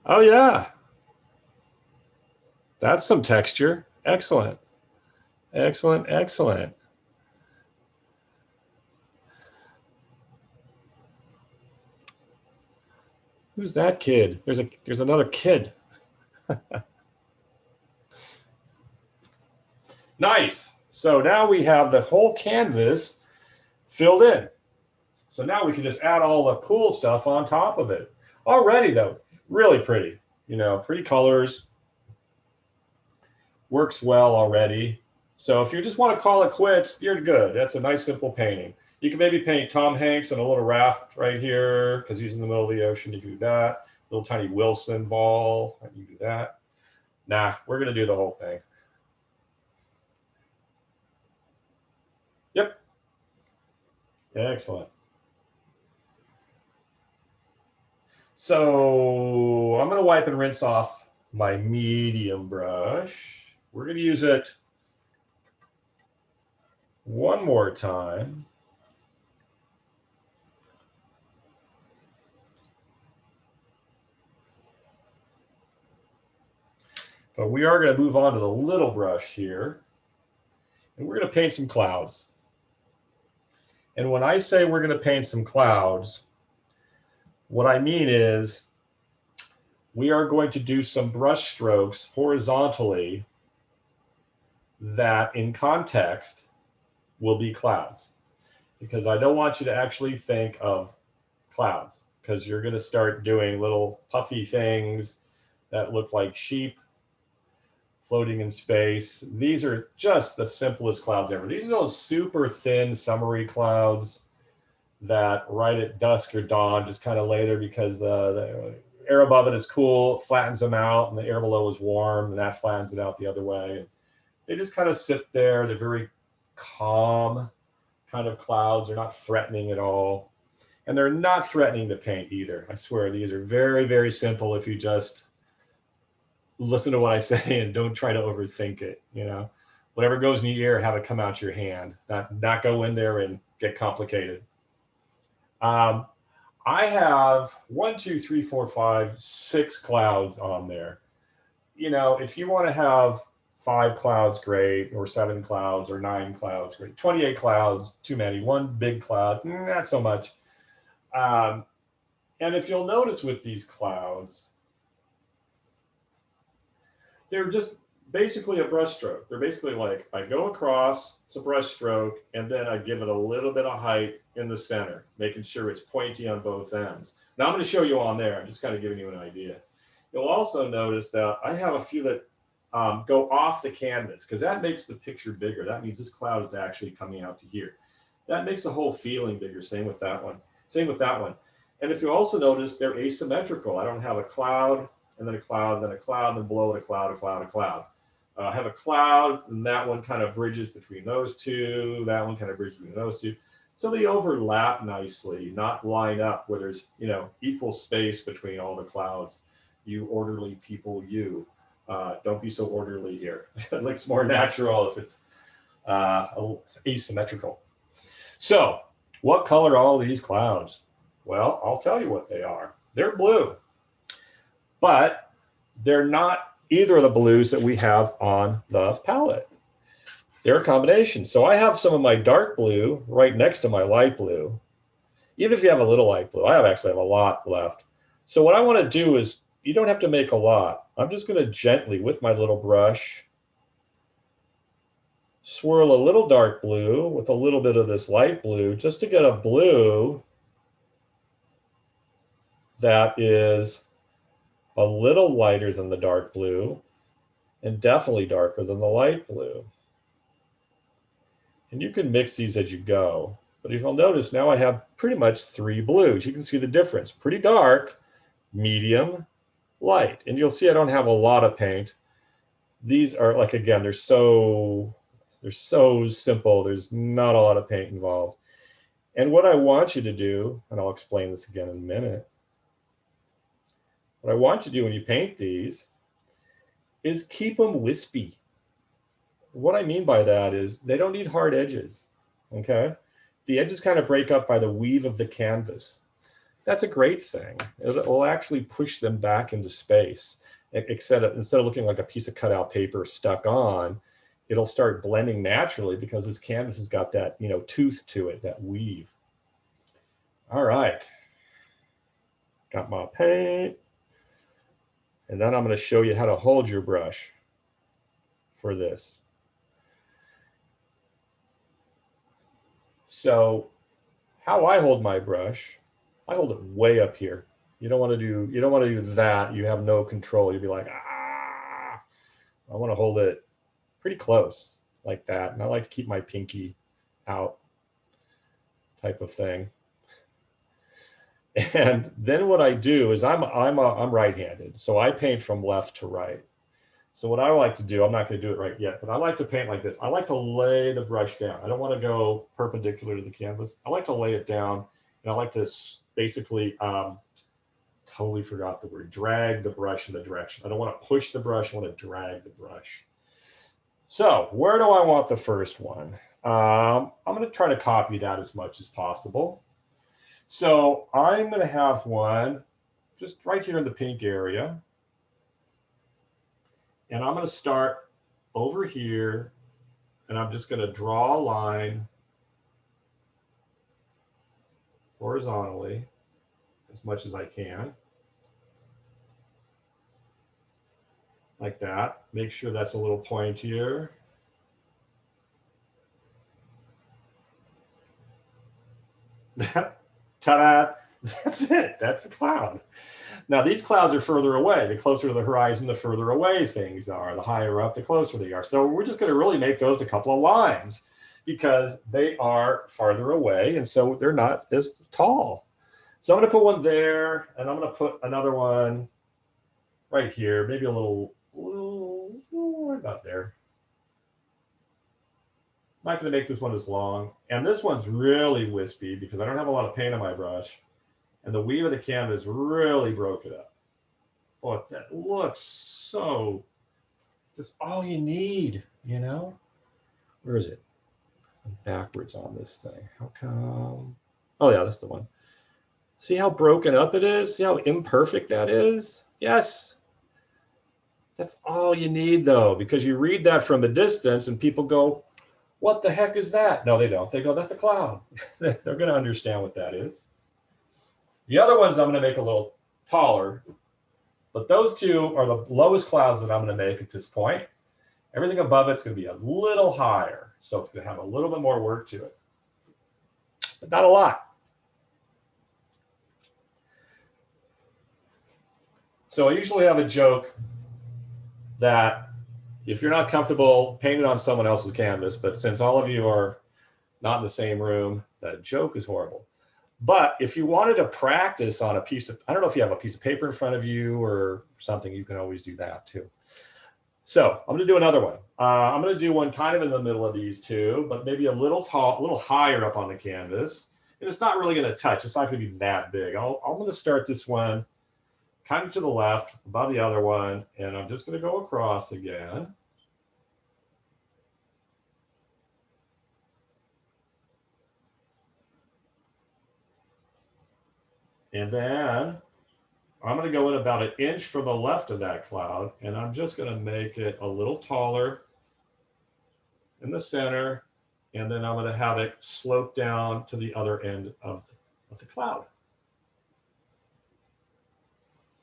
Oh, yeah. That's some texture. Excellent. Excellent, excellent. Who's that kid? There's another kid. Nice. So now we have the whole canvas filled in. So now we can just add all the cool stuff on top of it. Already though, really pretty, you know, pretty colors. Works well already. So if you just want to call it quits, you're good. That's a nice, simple painting. You can maybe paint Tom Hanks and a little raft right here because he's in the middle of the ocean. You can do that. Little tiny Wilson ball. You can do that. Nah, we're going to do the whole thing. Yep. Excellent. So I'm going to wipe and rinse off my medium brush. We're going to use it one more time. But we are going to move on to the little brush here. And we're going to paint some clouds. And when I say we're going to paint some clouds, what I mean is we are going to do some brush strokes horizontally that in context will be clouds. Because I don't want you to actually think of clouds, because you're going to start doing little puffy things that look like sheep floating in space. These are just the simplest clouds ever. These are those super thin, summery clouds that right at dusk or dawn just kind of lay there because the air above it is cool, flattens them out, and the air below is warm, and that flattens it out the other way. They just kind of sit there. They're very calm kind of clouds. They're not threatening at all. And they're not threatening to paint either. I swear, these are very, very simple if you just listen to what I say and don't try to overthink it. You know, whatever goes in your ear, have it come out your hand, not go in there and get complicated. I have 1, 2, 3, 4, 5, 6 clouds on there. You know, if you want to have 5 clouds, great, or 7 clouds, or 9 clouds, great. 28 clouds, too many. 1 big cloud, not so much. And if you'll notice with these clouds, they're just basically a brush stroke. They're basically like, I go across, it's a brush stroke, and then I give it a little bit of height in the center, making sure it's pointy on both ends. Now I'm going to show you on there. I'm just kind of giving you an idea. You'll also notice that I have a few that go off the canvas, because that makes the picture bigger. That means this cloud is actually coming out to here. That makes the whole feeling bigger. Same with that one. Same with that one. And if you also notice, they're asymmetrical. I don't have a cloud, and then a cloud, then a cloud, then below it a cloud, a cloud, a cloud. I have a cloud, and that one kind of bridges between those two. That one kind of bridges between those two. So they overlap nicely, not line up where there's, you know, equal space between all the clouds. You orderly people, you. Don't be so orderly here. It looks more natural if it's asymmetrical. So what color are all these clouds? Well, I'll tell you what they are. They're blue, but they're not either of the blues that we have on the palette. They're a combination. So I have some of my dark blue right next to my light blue. Even if you have a little light blue, I actually have a lot left. So what I want to do is, you don't have to make a lot. I'm just going to gently, with my little brush, swirl a little dark blue with a little bit of this light blue, just to get a blue that is a little lighter than the dark blue and definitely darker than the light blue. And you can mix these as you go. But if you'll notice, now I have pretty much 3 blues. You can see the difference. Pretty dark, medium, light. And you'll see I don't have a lot of paint. These are, like, again, they're so simple. There's not a lot of paint involved. And what I want you to do, and I'll explain this again in a minute, what I want you to do when you paint these is keep them wispy. What I mean by that is they don't need hard edges, okay? The edges kind of break up by the weave of the canvas. That's a great thing. It will actually push them back into space. Instead of looking like a piece of cutout paper stuck on, it'll start blending naturally because this canvas has got that, you know, tooth to it, that weave. All right. Got my paint. And then I'm going to show you how to hold your brush for this. So how I hold my brush, I hold it way up here. You don't want to do that. You have no control. You'll be like, ah. I want to hold it pretty close like that. And I like to keep my pinky out, type of thing. And then what I do is I'm right-handed, so I paint from left to right. So what I like to do, I'm not going to do it right yet, but I like to paint like this. I like to lay the brush down. I don't want to go perpendicular to the canvas. I like to lay it down, and I like to basically, totally forgot the word, drag the brush in the direction. I don't want to push the brush, I want to drag the brush. So where do I want the first one? I'm going to try to copy that as much as possible. So I'm going to have one just right here in the pink area. And I'm going to start over here, and I'm just going to draw a line horizontally as much as I can. Like that. Make sure that's a little pointier. Ta-da! That's it. That's the cloud. Now these clouds are further away. The closer to the horizon, the further away things are. The higher up, the closer they are. So we're just going to really make those a couple of lines because they are farther away, and so they're not as tall. So I'm going to put one there, and I'm going to put another one right here, maybe a little right about there. I'm not going to make this one as long. And this one's really wispy because I don't have a lot of paint on my brush. And the weave of the canvas really broke it up. Oh, that looks so, that's all you need, you know? Where is it? I'm backwards on this thing. How come? Oh yeah, that's the one. See how broken up it is? See how imperfect that is? Yes. That's all you need though, because you read that from a distance and people go, what the heck is that? No, they don't. They go, that's a cloud. They're going to understand what that is. The other ones I'm going to make a little taller, but those two are the lowest clouds that I'm going to make at this point. Everything above it's going to be a little higher, so it's going to have a little bit more work to it, but not a lot. So I usually have a joke that if you're not comfortable, paint it on someone else's canvas. But since all of you are not in the same room, that joke is horrible. But if you wanted to practice on a piece of, I don't know if you have a piece of paper in front of you or something, you can always do that too. So I'm going to do another one. I'm going to do one kind of in the middle of these two, but maybe a little tall, a little higher up on the canvas. And it's not really going to touch. It's not going to be that big. I'm going to start this one kind of to the left, above the other one, and I'm just going to go across again. And then I'm going to go in about an inch from the left of that cloud, and I'm just going to make it a little taller in the center, and then I'm going to have it slope down to the other end of the cloud.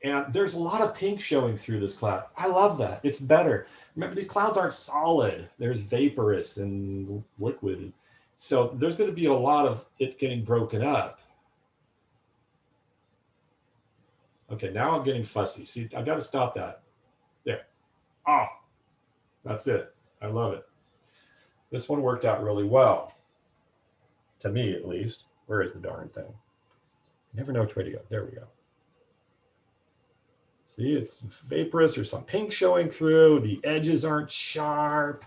And there's a lot of pink showing through this cloud. I love that. It's better. Remember, these clouds aren't solid. There's vaporous and liquid. So there's going to be a lot of it getting broken up. Okay, now I'm getting fussy. See, I got to stop that. There. Oh, that's it. I love it. This one worked out really well. To me, at least. Where is the darn thing? You never know which way to go. There we go. See, it's vaporous. There's some pink showing through. The edges aren't sharp.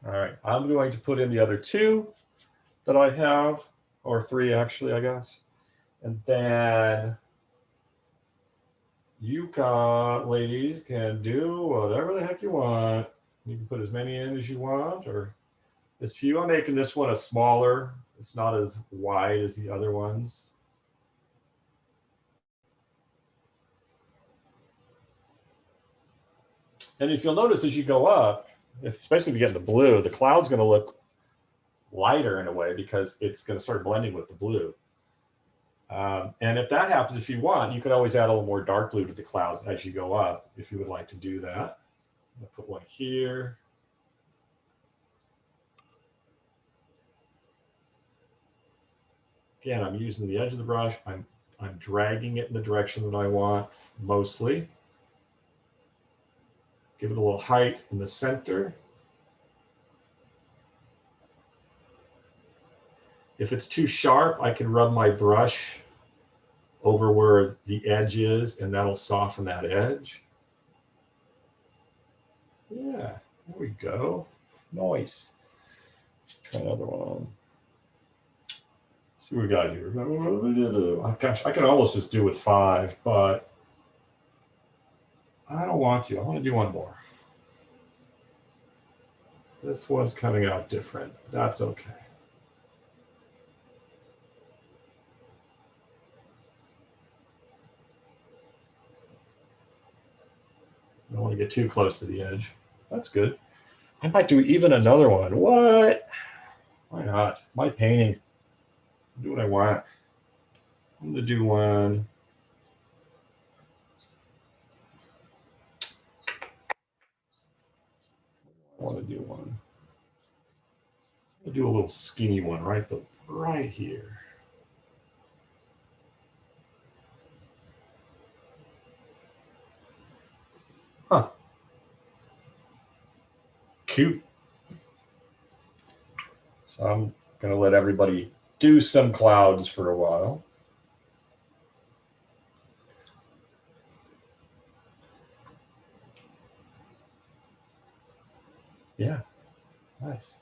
All right, I'm going to put in the other two that I have, or three actually, I guess. And then you ladies can do whatever the heck you want. You can put as many in as you want, or as few. I'm making this one a smaller. It's not as wide as the other ones. And if you'll notice as you go up, especially if you get the blue, the cloud's going to look lighter in a way because it's going to start blending with the blue. And if that happens, if you want, you could always add a little more dark blue to the clouds as you go up, if you would like to do that. I'll put one here. Again, I'm using the edge of the brush. I'm dragging it in the direction that I want mostly. Give it a little height in the center. If it's too sharp, I can rub my brush over where the edge is, and that'll soften that edge. Yeah, there we go. Nice. Let's try another one. See what we got here. Gosh, I can almost just do with 5, but I don't want to. I want to do one more. This one's coming out different. That's okay. I don't want to get too close to the edge. That's good. I might do even another one. What? Why not? My painting. Do what I want. I'm going to do one. I want to do one. I'll do a little skinny one right here. Huh. Cute. So I'm going to let everybody do some clouds for a while. Yeah, nice.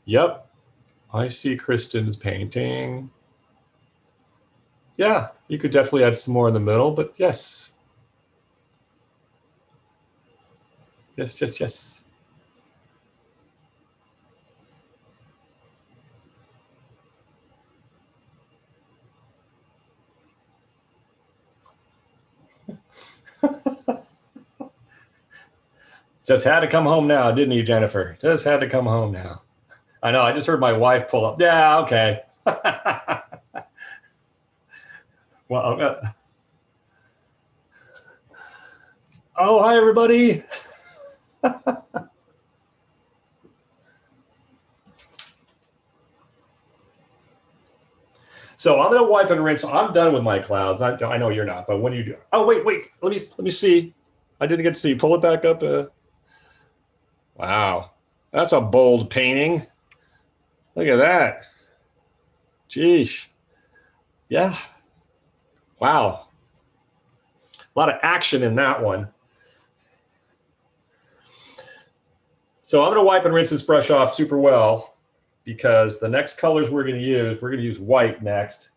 Yep, I see Kristen's painting. Yeah, you could definitely add some more in the middle, but yes. Yes, yes, yes. Just had to come home now, didn't you, Jennifer? Just had to come home now. I know, I just heard my wife pull up. Yeah, okay. Well, oh, hi, everybody. So I'm going to wipe and rinse. I'm done with my clouds. I know you're not, but when you do. Oh, wait. Let me see. I didn't get to see. Pull it back up. Wow. That's a bold painting. Look at that. Jeez. Yeah. Wow. A lot of action in that one. So I'm going to wipe and rinse this brush off super well because the next colors we're going to use white next.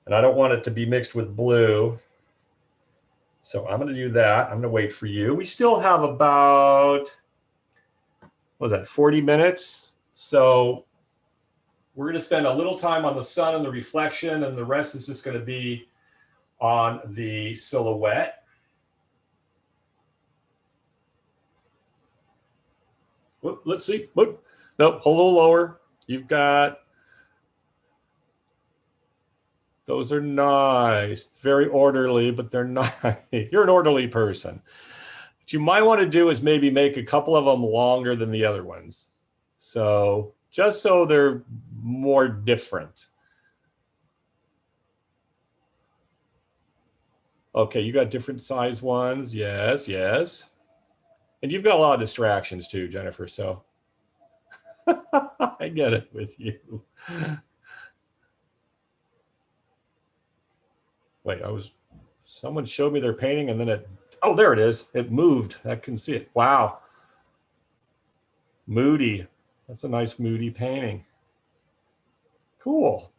And I don't want it to be mixed with blue. So I'm going to do that. I'm going to wait for you. We still have about, what was that, 40 minutes? So we're going to spend a little time on the sun and the reflection, and the rest is just going to be on the silhouette. Whoop, let's see. Whoop. Nope, a little lower. You've got, those are nice. Very orderly, but they're not. You're an orderly person. What you might want to do is maybe make a couple of them longer than the other ones. So just so they're more different. Okay, you got different size ones. Yes, yes. And you've got a lot of distractions too, Jennifer, so I get it with you. Wait, someone showed me their painting and then oh, there it is. It moved. I couldn't see it. Wow. Moody. That's a nice moody painting. Cool.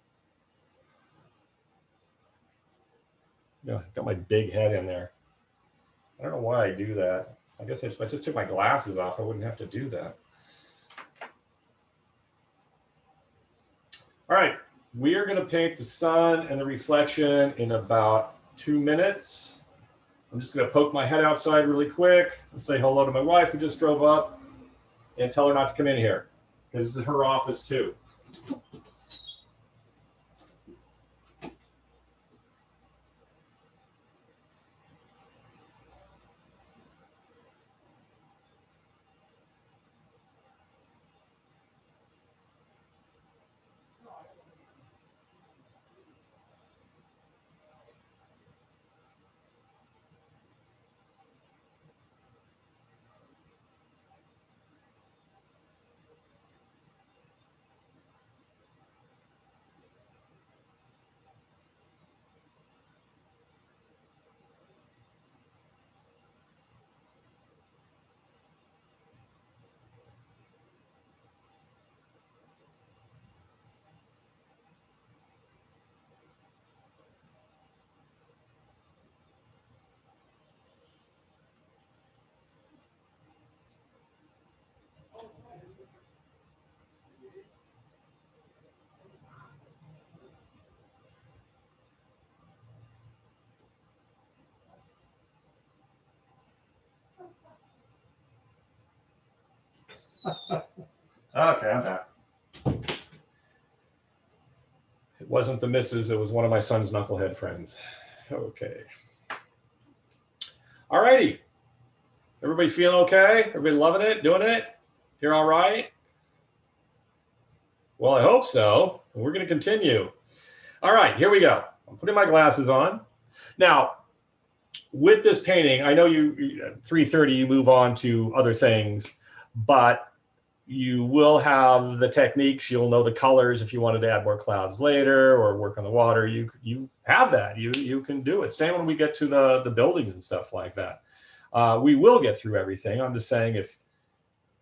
Yeah, got my big head in there. I don't know why I do that. I guess if I just took my glasses off, I wouldn't have to do that. All right, we are going to paint the sun and the reflection in about 2 minutes. I'm just going to poke my head outside really quick and say hello to my wife who just drove up and tell her not to come in here because this is her office too. Okay, I'm back. It wasn't the missus, it was one of my son's knucklehead friends. Okay. All righty. Everybody feeling okay? Everybody loving it? Doing it? You're all right? Well, I hope so. We're going to continue. All right, here we go. I'm putting my glasses on. Now, with this painting, I know you 3:30 you move on to other things, but you will have the techniques. You'll know the colors if you wanted to add more clouds later or work on the water. You have that. You can do it. Same when we get to the buildings and stuff like that. We will get through everything. I'm just saying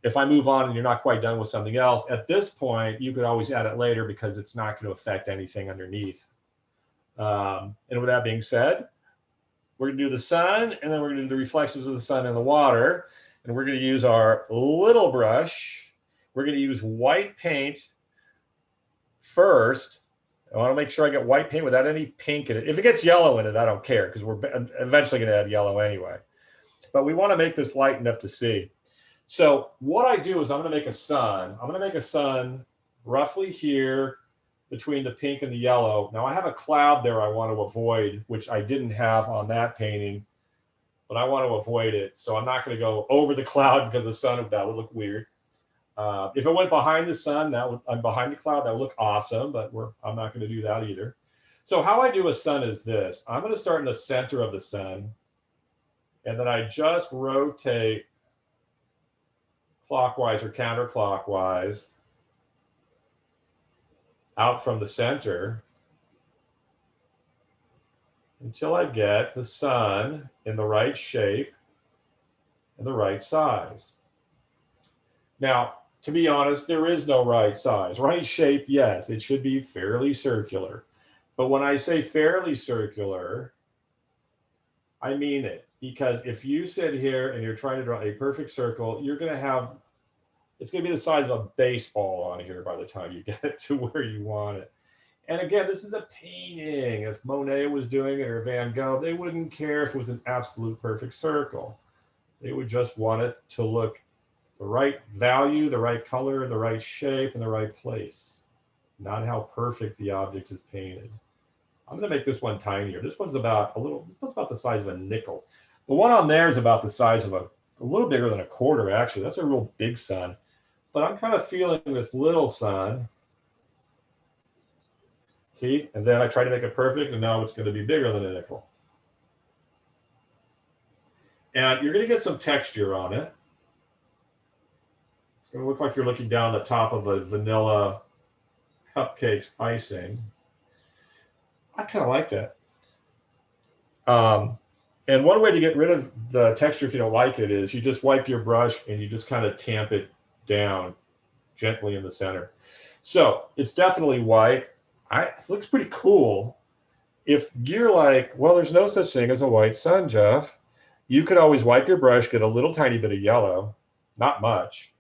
if I move on and you're not quite done with something else, at this point, you could always add it later because it's not going to affect anything underneath. And with that being said, we're going to do the sun, and then we're going to do the reflections of the sun in the water. And we're going to use our little brush. We're going to use white paint first. I want to make sure I get white paint without any pink in it. If it gets yellow in it, I don't care because we're eventually going to add yellow anyway. But we want to make this light enough to see. So what I do is I'm going to make a sun. I'm going to make a sun roughly here between the pink and the yellow. Now I have a cloud there I want to avoid, which I didn't have on that painting, but I want to avoid it. So I'm not going to go over the cloud because the sun, that would look weird. If it went behind the sun, I'm behind the cloud, that would look awesome, but I'm not going to do that either. So how I do a sun is this. I'm going to start in the center of the sun, and then I just rotate clockwise or counterclockwise out from the center until I get the sun in the right shape and the right size. Now, to be honest, there is no right size. Right shape, yes, it should be fairly circular. But when I say fairly circular, I mean it. Because if you sit here and you're trying to draw a perfect circle, you're going to have, it's going to be the size of a baseball on here by the time you get it to where you want it. And again, this is a painting. If Monet was doing it or Van Gogh, they wouldn't care if it was an absolute perfect circle. They would just want it to look the right value, the right color, the right shape, and the right place. Not how perfect the object is painted. I'm going to make this one tinier. This one's about the size of a nickel. The one on there is about the size of a little bigger than a quarter, actually. That's a real big sun. But I'm kind of feeling this little sun. See? And then I try to make it perfect, and now it's going to be bigger than a nickel. And you're going to get some texture on it. It's going to look like you're looking down the top of a vanilla cupcakes icing. I kind of like that. And one way to get rid of the texture if you don't like it is you just wipe your brush and you just kind of tamp it down gently in the center. So it's definitely white. It looks pretty cool. If you're like, well, there's no such thing as a white sun, Jeff, you could always wipe your brush, get a little tiny bit of yellow, not much,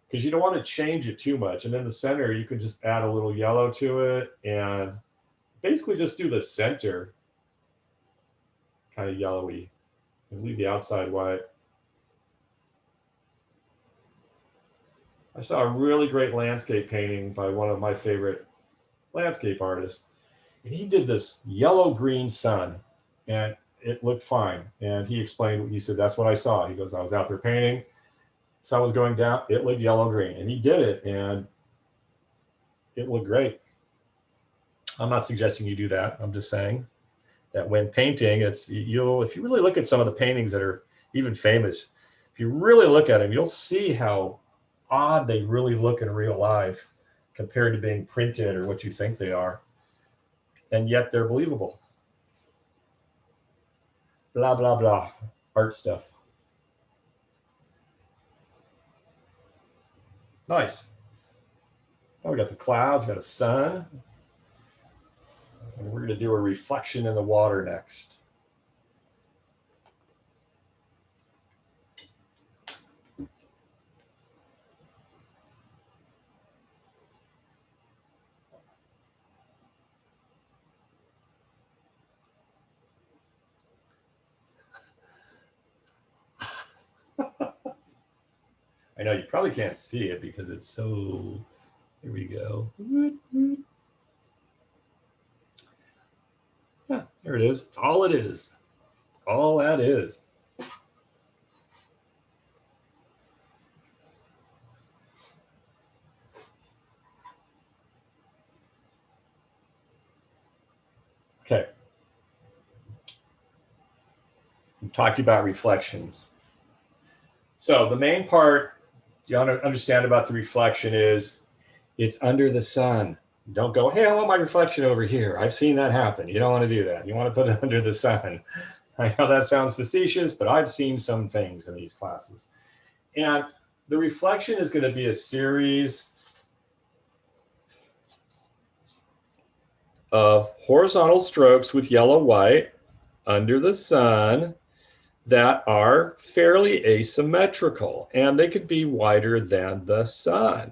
because you don't want to change it too much. And in the center, you can just add a little yellow to it and basically just do the center kind of yellowy and leave the outside white. I saw a really great landscape painting by one of my favorite landscape artists. And he did this yellow-green sun, and it looked fine. And he explained, he said, that's what I saw. He goes, I was out there painting, sun was going down, it looked yellow-green. And he did it, and it looked great. I'm not suggesting you do that. I'm just saying that when painting, if you really look at some of the paintings that are even famous, if you really look at them, you'll see how odd they really look in real life compared to being printed or what you think they are. And yet they're believable. Blah, blah, blah. Art stuff. Nice. Now we got the clouds, got a sun. And we're going to do a reflection in the water next. I I know you probably can't see it because it's so, here we go. Yeah, there it is. It's all it is. It's all that is. Okay. We talked about reflections. So the main part you want to understand about the reflection is it's under the sun. Don't go, hey, I want my reflection over here. I've seen that happen. You don't want to do that. You want to put it under the sun. I know that sounds facetious, but I've seen some things in these classes. And the reflection is going to be a series of horizontal strokes with yellow, white under the sun that are fairly asymmetrical, and they could be wider than the sun.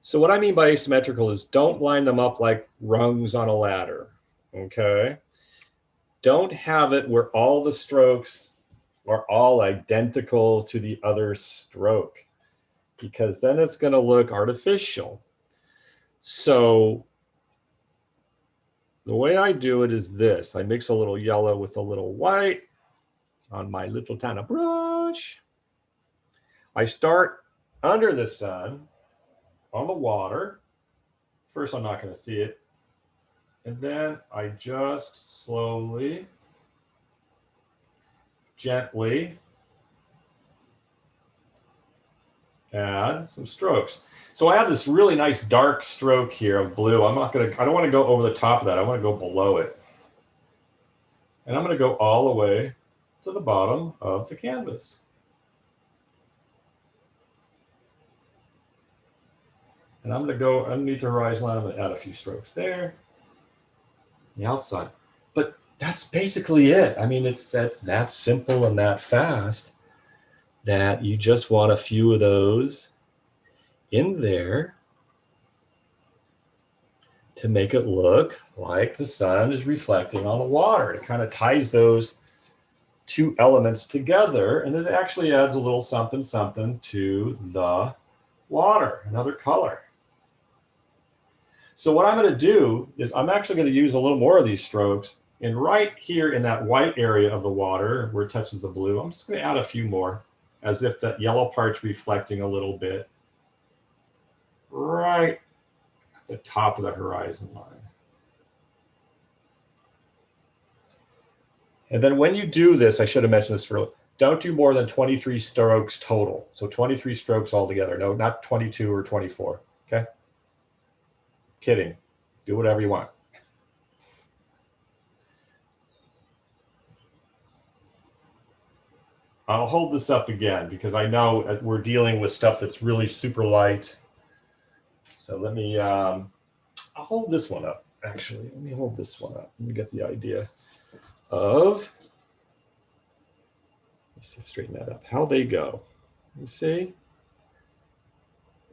So what I mean by asymmetrical is don't line them up like rungs on a ladder, okay? Don't have it where all the strokes are all identical to the other stroke, because then it's going to look artificial. So the way I do it is this. I mix a little yellow with a little white on my little tiny brush. I start under the sun on the water. First, I'm not going to see it. And then I just slowly, gently add some strokes. So I have this really nice dark stroke here of blue. I don't want to go over the top of that. I want to go below it. And I'm going to go all the way to the bottom of the canvas. And I'm going to go underneath the horizon line. I'm going to add a few strokes there, the outside. But that's basically it. I mean, that's that simple and that fast that you just want a few of those in there to make it look like the sun is reflecting on the water. It kind of ties those two elements together, and it actually adds a little something something to the water, another color. So what I'm going to do is I'm actually going to use a little more of these strokes, and right here in that white area of the water where it touches the blue, I'm just going to add a few more as if that yellow part's reflecting a little bit right at the top of the horizon line. And then when you do this, I should have mentioned this earlier, don't do more than 23 strokes total. So 23 strokes altogether. No, not 22 or 24. Okay? Kidding. Do whatever you want. I'll hold this up again because I know we're dealing with stuff that's really super light. So let me, I'll hold this one up, actually. Let me hold this one up. Let me get the idea of, let's see, straighten that up, how they go. You see?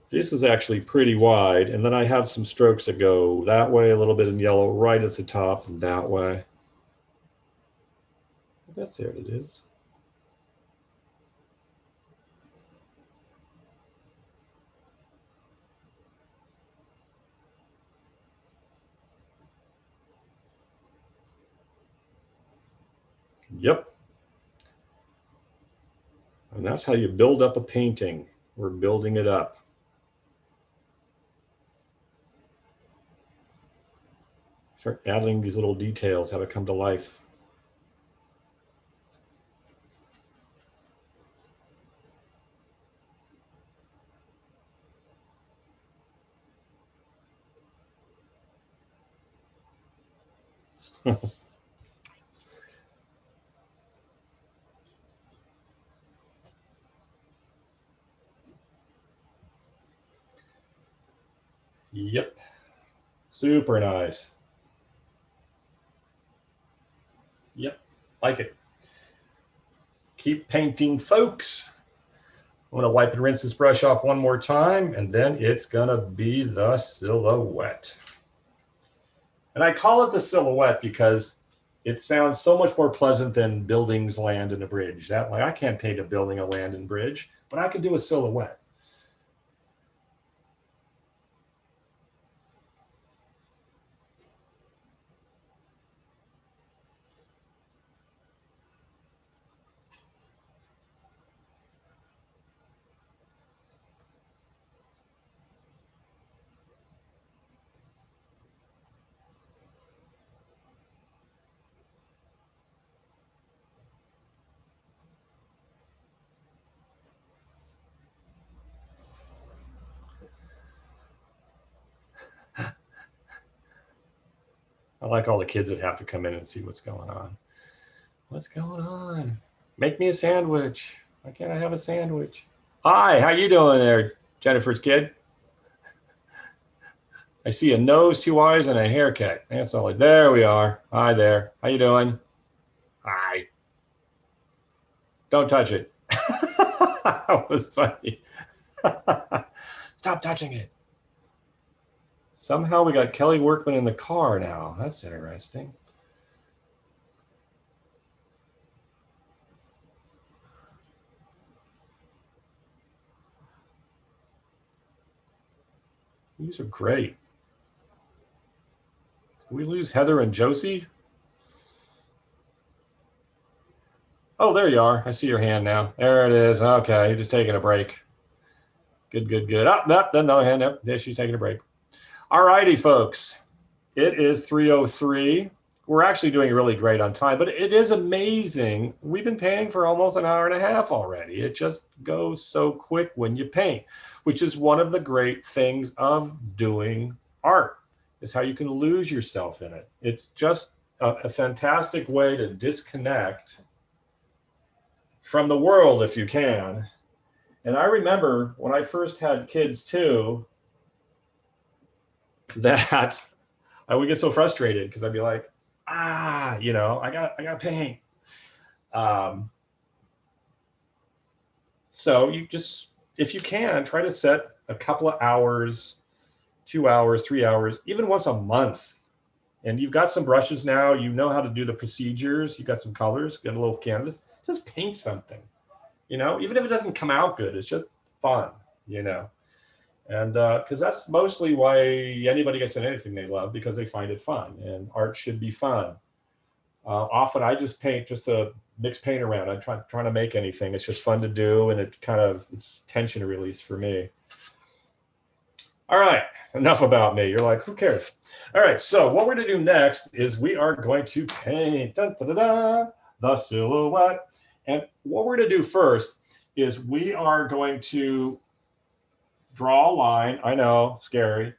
This is actually pretty wide, and then I have some strokes that go that way, a little bit in yellow right at the top, and that way. That's there it is. Yep. And that's how you build up a painting. We're building it up. Start adding these little details, have it come to life. Yep. Super nice. Yep. Like it. Keep painting, folks. I'm going to wipe and rinse this brush off one more time, and then it's going to be the silhouette. And I call it the silhouette because it sounds so much more pleasant than buildings, land, and a bridge. That, like, I can't paint a building, a land, and bridge, but I can do a silhouette. I like all the kids that have to come in and see what's going on. What's going on? Make me a sandwich. Why can't I have a sandwich? Hi, how you doing there, Jennifer's kid? I see a nose, 2 eyes, and a haircut. That's all. There we are. Hi there. How you doing? Hi. Don't touch it. That was funny. Stop touching it. Somehow we got Kelly Workman in the car now. That's interesting. These are great. Did we lose Heather and Josie? Oh, there you are. I see your hand now. There it is. Okay, you're just taking a break. Good, good, good. Up, up, another hand up. There, she's taking a break. All righty, folks. It is 3:03. We're actually doing really great on time, but it is amazing. We've been painting for almost an hour and a half already. It just goes so quick when you paint, which is one of the great things of doing art, is how you can lose yourself in it. It's just a fantastic way to disconnect from the world if you can. And I remember when I first had kids too, that I would get so frustrated because I'd be like, you know, I got paint. So you just, if you can, try to set a couple of hours, 2 hours, 3 hours, even once a month. And you've got some brushes now, you know how to do the procedures, you got some colors, got a little canvas, just paint something, you know, even if it doesn't come out good, it's just fun, you know. And because that's mostly why anybody gets in anything they love, because they find it fun, and art should be fun. Often I just paint just to mix paint around. I'm trying to make anything. It's just fun to do, and it's tension release for me. All right, enough about me. You're like, who cares? All right, so what we're gonna do next is we are going to paint the silhouette. And what we're gonna do first is we are going to draw a line. I know, scary.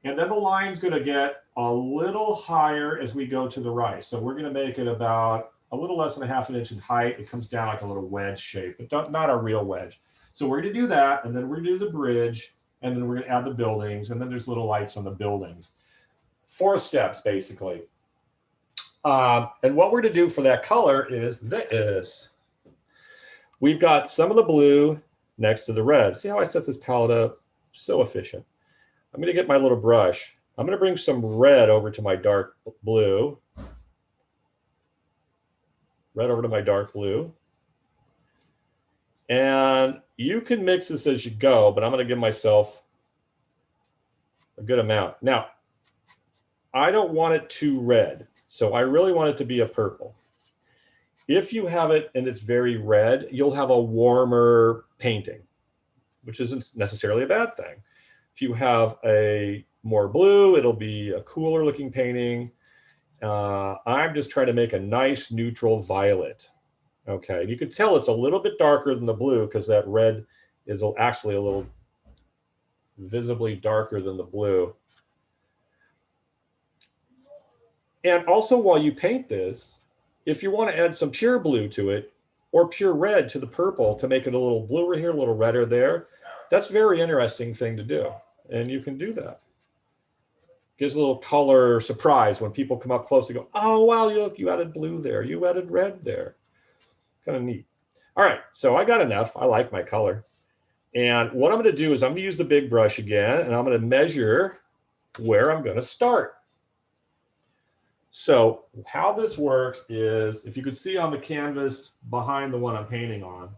And then the line's going to get a little higher as we go to the right. So we're going to make it about a little less than 1/2 inch in height. It comes down like a little wedge shape, but not a real wedge. So we're going to do that, and then we're going to do the bridge, and then we're going to add the buildings, and then there's little lights on the buildings. 4 steps, basically. And what we're going to do for that color is this. We've got some of the blue next to the red. See how I set this palette up? So efficient. I'm going to get my little brush. I'm going to bring some red over to my dark blue. Red over to my dark blue. And you can mix this as you go, but I'm going to give myself a good amount. Now, I don't want it too red, so I really want it to be a purple. If you have it and it's very red, you'll have a warmer painting, which isn't necessarily a bad thing. If you have a more blue, it'll be a cooler looking painting. I'm just trying to make a nice neutral violet. Okay, you can tell it's a little bit darker than the blue because that red is actually a little visibly darker than the blue. And also while you paint this, if you want to add some pure blue to it or pure red to the purple to make it a little bluer here, a little redder there, that's a very interesting thing to do. And you can do that. Gives a little color surprise when people come up close and go, oh, wow, look, you added blue there. You added red there. Kind of neat. All right, so I got enough. I like my color. And what I'm going to do is I'm going to use the big brush again, and I'm going to measure where I'm going to start. So how this works is, if you could see on the canvas behind the one I'm painting on,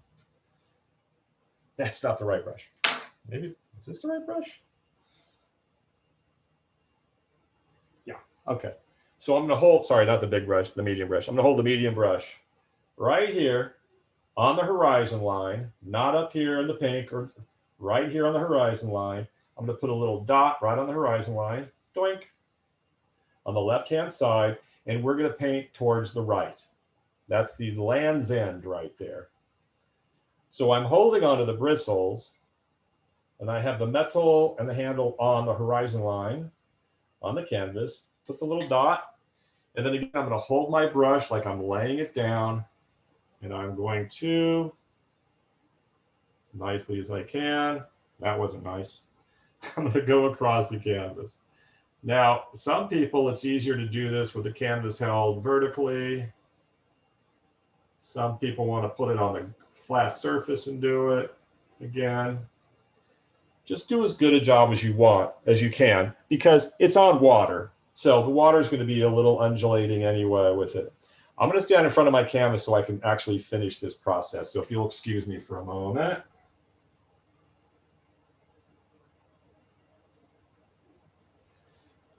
that's not the right brush. Maybe, is this the right brush? Yeah, okay. So I'm gonna hold, sorry, not the big brush, the medium brush. I'm gonna hold the medium brush right here on the horizon line, not up here in the pink, or right here on the horizon line. I'm gonna put a little dot right on the horizon line, doink, on the left-hand side, and we're going to paint towards the right. That's the Land's End right there. So I'm holding onto the bristles, and I have the metal and the handle on the horizon line on the canvas. Put the little dot And then again, I'm going to hold my brush like I'm laying it down, and I'm going to, as nicely as I can, that wasn't nice, I'm going to go across the canvas. Now, some people, it's easier to do this with the canvas held vertically. Some people want to put it on the flat surface and do it. Again, just do as good a job as you can, because it's on water. So the water is going to be a little undulating anyway with it. I'm going to stand in front of my canvas so I can actually finish this process. So if you'll excuse me for a moment.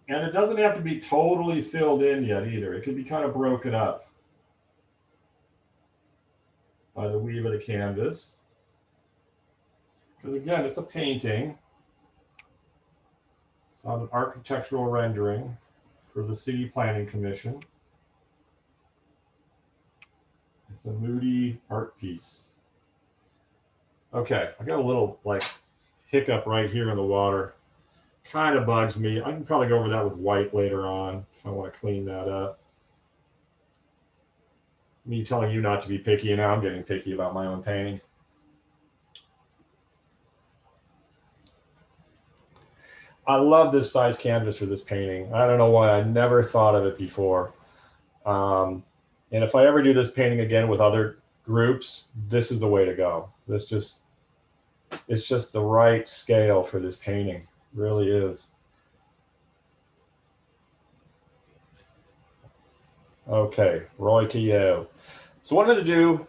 And it doesn't have to be totally filled in yet either. It can be kind of broken up by the weave of the canvas. Because again, it's a painting. It's not an architectural rendering for the City Planning Commission. It's a moody art piece. Okay, I got a little like hiccup right here in the water. Kind of bugs me. I can probably go over that with white later on if I want to clean that up. Me telling you not to be picky, and now I'm getting picky about my own painting. I love this size canvas for this painting. I don't know why I never thought of it before. And if I ever do this painting again with other groups, this is the way to go. It's just the right scale for this painting. It really is. Okay, Roy to you. So what I'm going to do,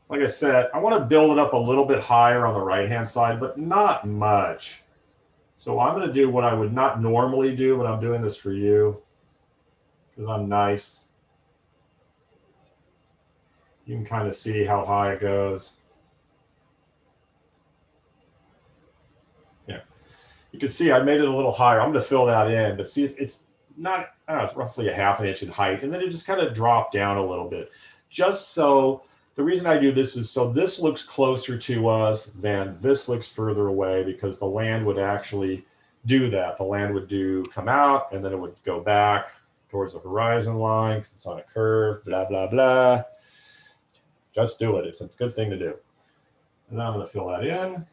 like I said, I want to build it up a little bit higher on the right-hand side, but not much. So I'm going to do what I would not normally do, but I'm doing this for you because I'm nice. You can kind of see how high it goes. Yeah, you can see I made it a little higher. I'm going to fill that in, but see, it's not, I don't know, it's roughly a ½ inch in height, and then it just kind of dropped down a little bit. Just so, the reason I do this is so this looks closer to us than this looks further away, because the land would actually do that. The land would come out, and then it would go back towards the horizon line because it's on a curve, blah, blah, blah. Just do it. It's a good thing to do. And now I'm going to fill that in.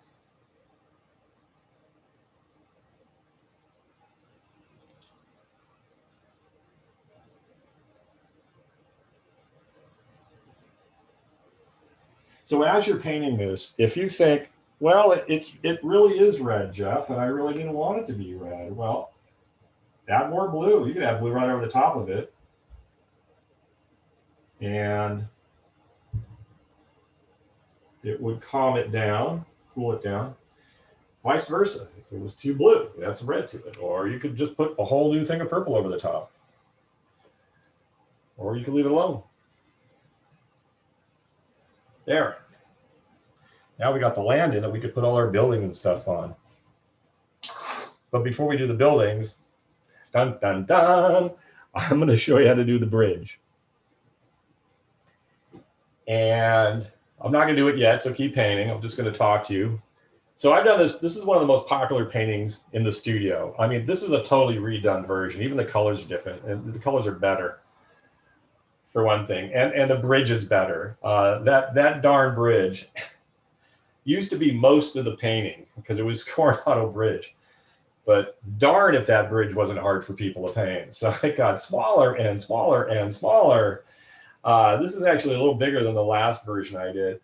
So as you're painting this, if you think, well, it really is red, Jeff, and I really didn't want it to be red. Well, add more blue. You can add blue right over the top of it. And it would calm it down, cool it down. Vice versa. If it was too blue, add some red to it. Or you could just put a whole new thing of purple over the top. Or you could leave it alone. There. Now we got the land in that we could put all our buildings and stuff on. But before we do the buildings, dun, dun, dun, I'm going to show you how to do the bridge. And I'm not going to do it yet, so keep painting. I'm just going to talk to you. So I've done this. This is one of the most popular paintings in the studio. I mean, this is a totally redone version. Even the colors are different, and the colors are better, for one thing. And the bridge is better. That darn bridge used to be most of the painting because it was Coronado Bridge. But darn if that bridge wasn't hard for people to paint. So it got smaller and smaller and smaller. This is actually a little bigger than the last version I did.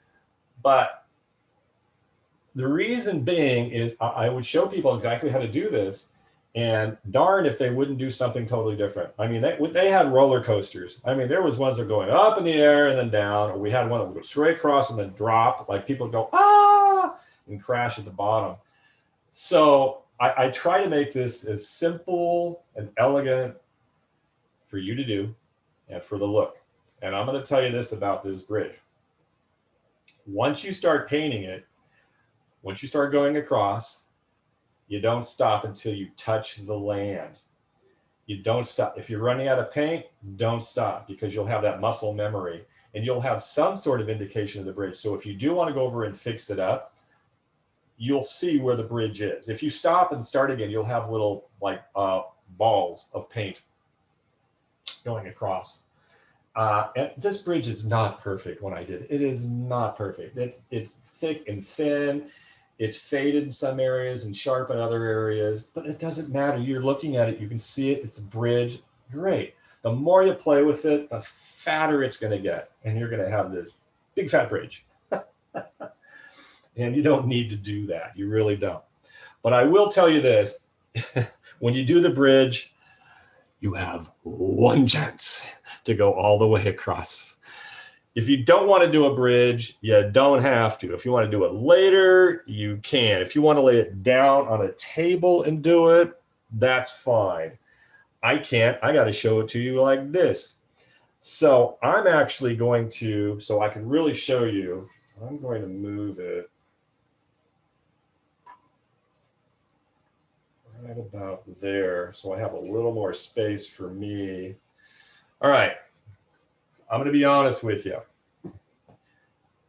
But the reason being is I would show people exactly how to do this. And darn if they wouldn't do something totally different. I mean, they had roller coasters. I mean, there was ones that were going up in the air and then down, or we had one that would go straight across and then drop, like people would go, ah, and crash at the bottom. So I try to make this as simple and elegant for you to do and for the look. And I'm going to tell you this about this bridge. Once you start painting it, once you start going across, you don't stop until you touch the land. You don't stop. If you're running out of paint, don't stop, because you'll have that muscle memory and you'll have some sort of indication of the bridge. So if you do want to go over and fix it up, you'll see where the bridge is. If you stop and start again, you'll have little like balls of paint going across. And this bridge is not perfect when I did it. It is not perfect. It's thick and thin. It's faded in some areas and sharp in other areas, but it doesn't matter. You're looking at it, you can see it, it's a bridge, great. The more you play with it, the fatter it's gonna get, and you're gonna have this big fat bridge. And you don't need to do that, you really don't. But I will tell you this, when you do the bridge, you have one chance to go all the way across. If you don't want to do a bridge, you don't have to. If you want to do it later, you can. If you want to lay it down on a table and do it, that's fine. I can't. I got to show it to you like this. So I'm actually going to, so I can really show you, I'm going to move it right about there, so I have a little more space for me. All right, I'm going to be honest with you.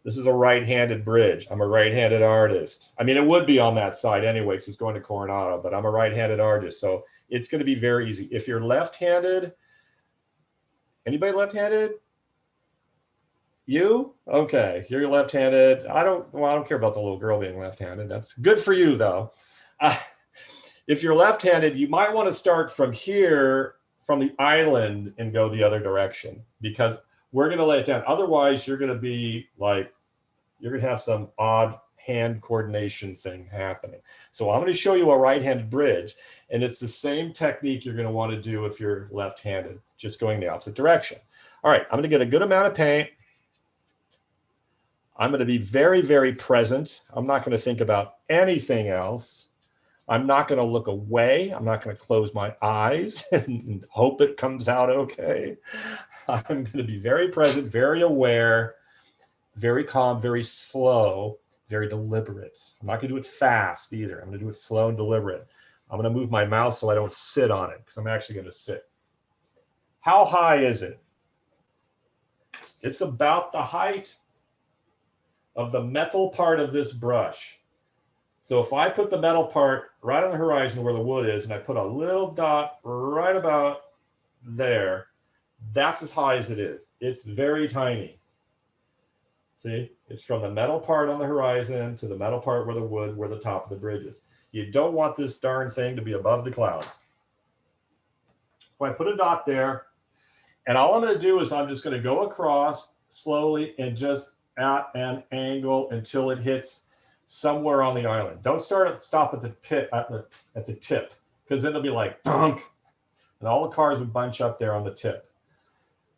This is a right-handed bridge. I'm a right-handed artist. I mean, it would be on that side anyway, because it's going to Coronado, but I'm a right-handed artist, so it's going to be very easy. If you're left-handed, anybody left-handed? You? Okay, you're left-handed. I don't care about the little girl being left-handed. That's good for you, though. If you're left-handed, you might want to start from here, from the island, and go the other direction, because we're going to lay it down. Otherwise, you're going to be like, you're going to have some odd hand coordination thing happening. So I'm going to show you a right-handed bridge, and it's the same technique you're going to want to do if you're left-handed, just going the opposite direction. All right, I'm going to get a good amount of paint. I'm going to be very, very present. I'm not going to think about anything else. I'm not going to look away. I'm not going to close my eyes and hope it comes out okay. I'm going to be very present, very aware, very calm, very slow, very deliberate. I'm not going to do it fast either. I'm going to do it slow and deliberate. I'm going to move my mouse so I don't sit on it, because I'm actually going to sit. How high is it? It's about the height of the metal part of this brush. So if I put the metal part right on the horizon where the wood is, and I put a little dot right about there, that's as high as it is. It's very tiny. See, it's from the metal part on the horizon to the metal part where the wood, where the top of the bridge is. You don't want this darn thing to be above the clouds. Well, I put a dot there, and all I'm going to do is I'm just going to go across slowly and just at an angle until it hits somewhere on the island. Don't stop at the pit at the tip, because then it'll be like dunk, and all the cars would bunch up there on the tip.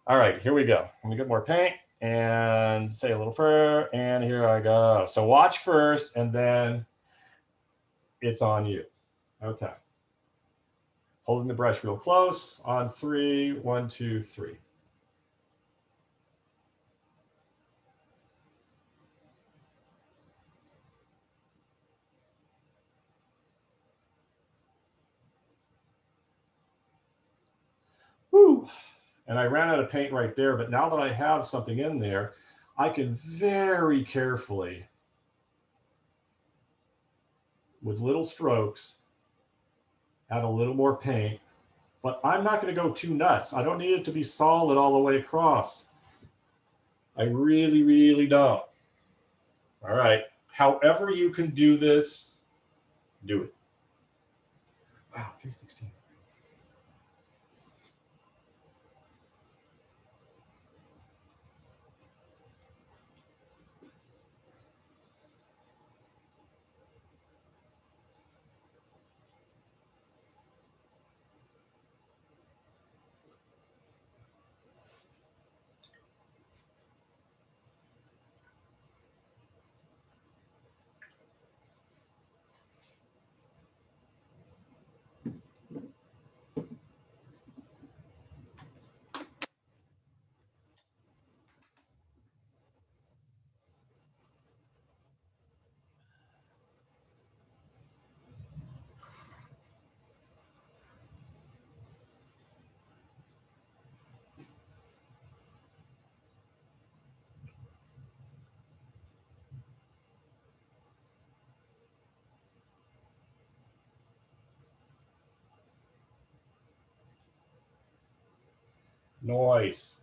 All right, here we go. Let me get more paint and say a little prayer, and here I go. So watch first, and then it's on you. Okay. Holding the brush real close on 3, 1, 2, 3. Whew. And I ran out of paint right there, but now that I have something in there, I can very carefully, with little strokes, add a little more paint, but I'm not going to go too nuts. I don't need it to be solid all the way across. I really, really don't. All right. However you can do this, do it. Wow, 316. Nice.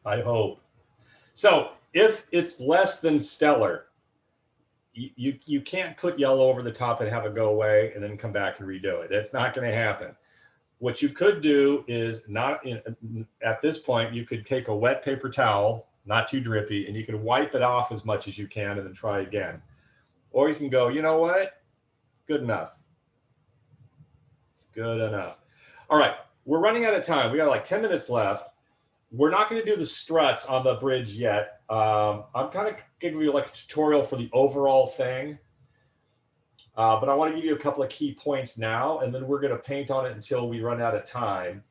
I hope. So if it's less than stellar, you can't put yellow over the top and have it go away and then come back and redo it. That's not going to happen. What you could do is at this point, you could take a wet paper towel, not too drippy, and you can wipe it off as much as you can and then try again. Or you can go, you know what? Good enough. It's good enough. All right, we're running out of time. We got like 10 minutes left. We're not going to do the struts on the bridge yet. I'm kind of giving you like a tutorial for the overall thing. But I want to give you a couple of key points now, and then we're going to paint on it until we run out of time.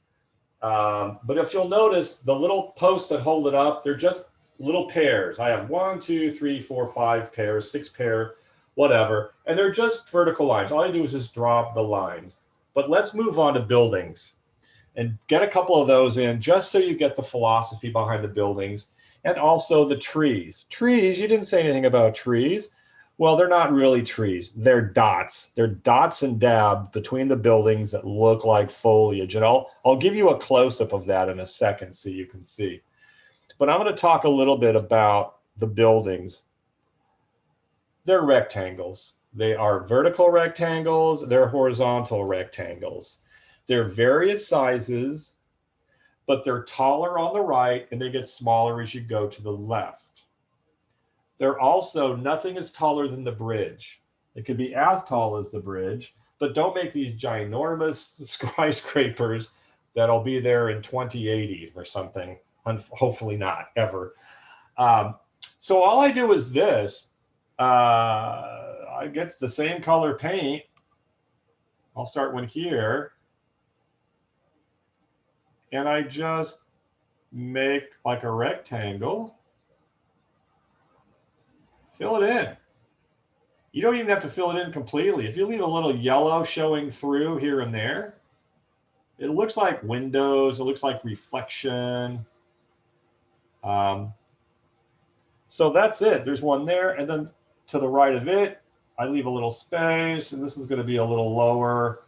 But if you'll notice, the little posts that hold it up, they're just little pairs. I have 1, 2, 3, 4, 5 pairs, 6 pair, whatever. And they're just vertical lines. All I do is just drop the lines. But let's move on to buildings and get a couple of those in just so you get the philosophy behind the buildings and also the trees. Trees, you didn't say anything about trees. Well, they're not really trees. They're dots. They're dots and dabs between the buildings that look like foliage. And I'll give you a close-up of that in a second so you can see. But I'm going to talk a little bit about the buildings. They're rectangles. They are vertical rectangles. They're horizontal rectangles. They're various sizes, but they're taller on the right and they get smaller as you go to the left. They're also, nothing is taller than the bridge. It could be as tall as the bridge, but don't make these ginormous skyscrapers that'll be there in 2080 or something. Hopefully not, ever. So all I do is this. I get the same color paint. I'll start one here. And I just make like a rectangle. Fill it in. You don't even have to fill it in completely. If you leave a little yellow showing through here and there, it looks like windows. It looks like reflection. So that's it. There's one there. And then to the right of it, I leave a little space. And this is going to be a little lower,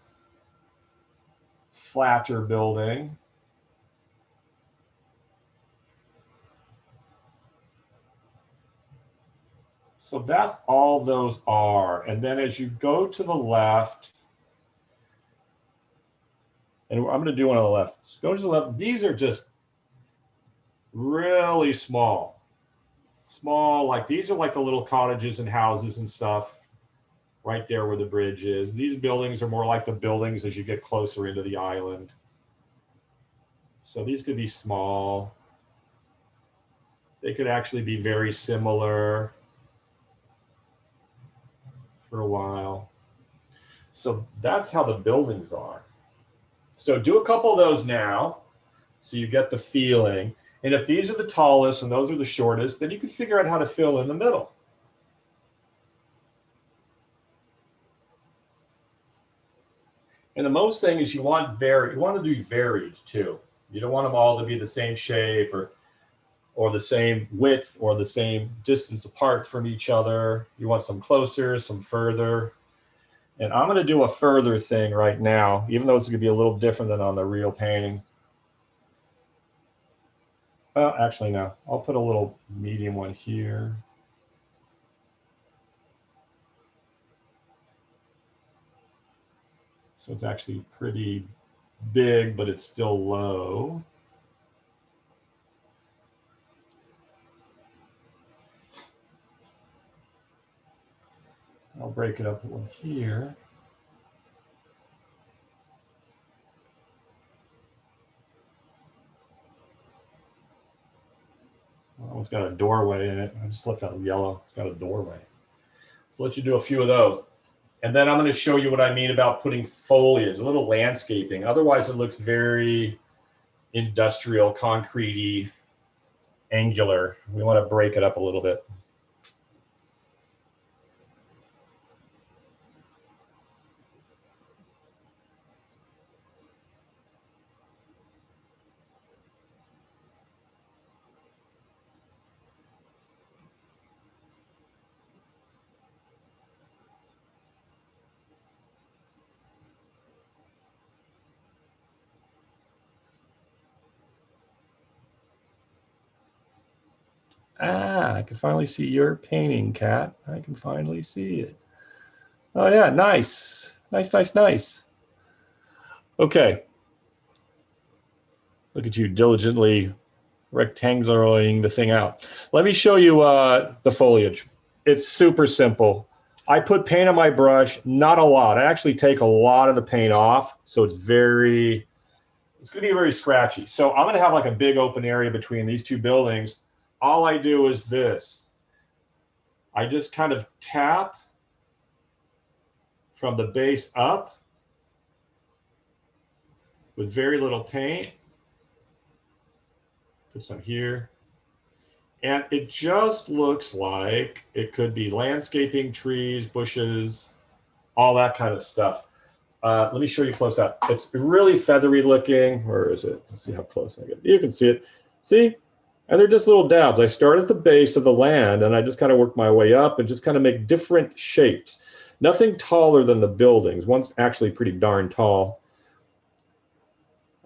flatter building. So that's all those are. And then as you go to the left, and I'm going to do one on the left. So go to the left. These are just really small. Small, like these are like the little cottages and houses and stuff right there where the bridge is. These buildings are more like the buildings as you get closer into the island. So these could be small. They could actually be very similar for a while. So that's how the buildings are. So do a couple of those now so you get the feeling. And if these are the tallest and those are the shortest, then you can figure out how to fill in the middle. And the most thing is you want to be varied too. You don't want them all to be the same shape or the same width or the same distance apart from each other. You want some closer, some further. And I'm going to do a further thing right now, even though it's going to be a little different than on the real painting. Well, actually, no. I'll put a little medium one here. So it's actually pretty big, but it's still low. I'll break it up one here. Well, it's got a doorway in it. I just left that yellow. It's got a doorway. So let you do a few of those. And then I'm going to show you what I mean about putting foliage, a little landscaping. Otherwise, it looks very industrial, concrete-y, angular. We want to break it up a little bit. I can finally see your painting, Kat. I can finally see it. Oh yeah, nice. Nice, nice, nice. Okay. Look at you diligently rectangularing the thing out. Let me show you the foliage. It's super simple. I put paint on my brush, not a lot. I actually take a lot of the paint off, so it's gonna be very scratchy. So I'm gonna have like a big open area between these two buildings. All I do is this. I just kind of tap from the base up with very little paint. Put some here. And it just looks like it could be landscaping, trees, bushes, all that kind of stuff. Let me show you close up. It's really feathery looking. Where is it? Let's see how close I get. You can see it. See? And they're just little dabs. I start at the base of the land and I just kind of work my way up and just kind of make different shapes. Nothing taller than the buildings. One's actually pretty darn tall.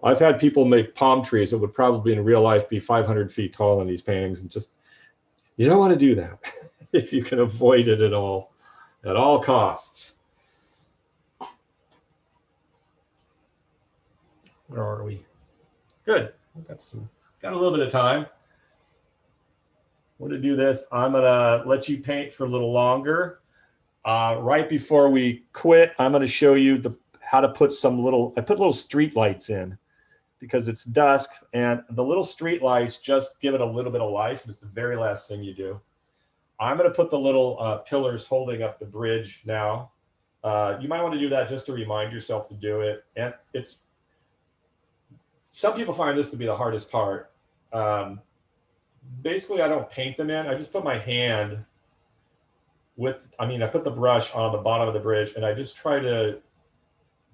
I've had people make palm trees that would probably in real life be 500 feet tall in these paintings, and just, you don't want to do that if you can avoid it at all costs. Where are we? Good. We've got a little bit of time. We're going to do this. I'm going to let you paint for a little longer. Right before we quit, I'm going to show you how to put I put little street lights in, because it's dusk, and the little street lights just give it a little bit of life. It's the very last thing you do. I'm going to put the little pillars holding up the bridge now. You might want to do that just to remind yourself to do it. And some people find this to be the hardest part. Basically, I don't paint them in. I just put my hand I put the brush on the bottom of the bridge, and I just try to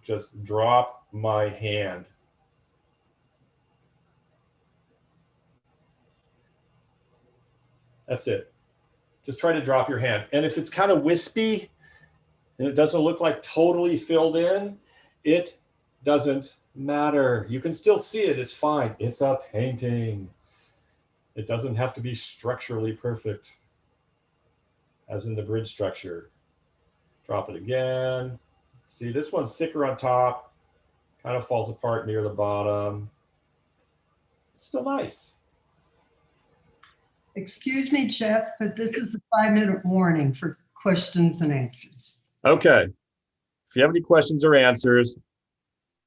just drop my hand. That's it. Just try to drop your hand. And if it's kind of wispy and it doesn't look like totally filled in, it doesn't matter. You can still see it. It's fine. It's a painting. It doesn't have to be structurally perfect, as in the bridge structure. Drop it again. See, this one's thicker on top, kind of falls apart near the bottom. It's still nice. Excuse me, Jeff, but this is a 5-minute warning for questions and answers. Okay. If you have any questions or answers,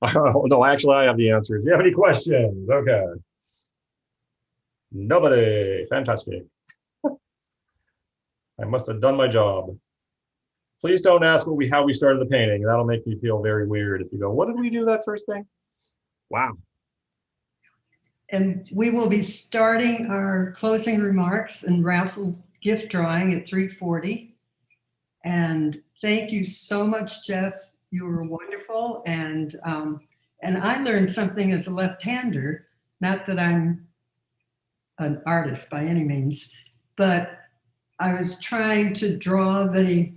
oh, no, actually, I have the answers. If you have any questions? Okay. Nobody. Fantastic. I must have done my job. Please don't ask how we started the painting. That'll make me feel very weird if you go, what did we do that first thing? Wow. And we will be starting our closing remarks and raffle gift drawing at 3:40. And thank you so much, Jeff. You were wonderful. And I learned something as a left-hander, not that I'm an artist by any means, but I was trying to draw the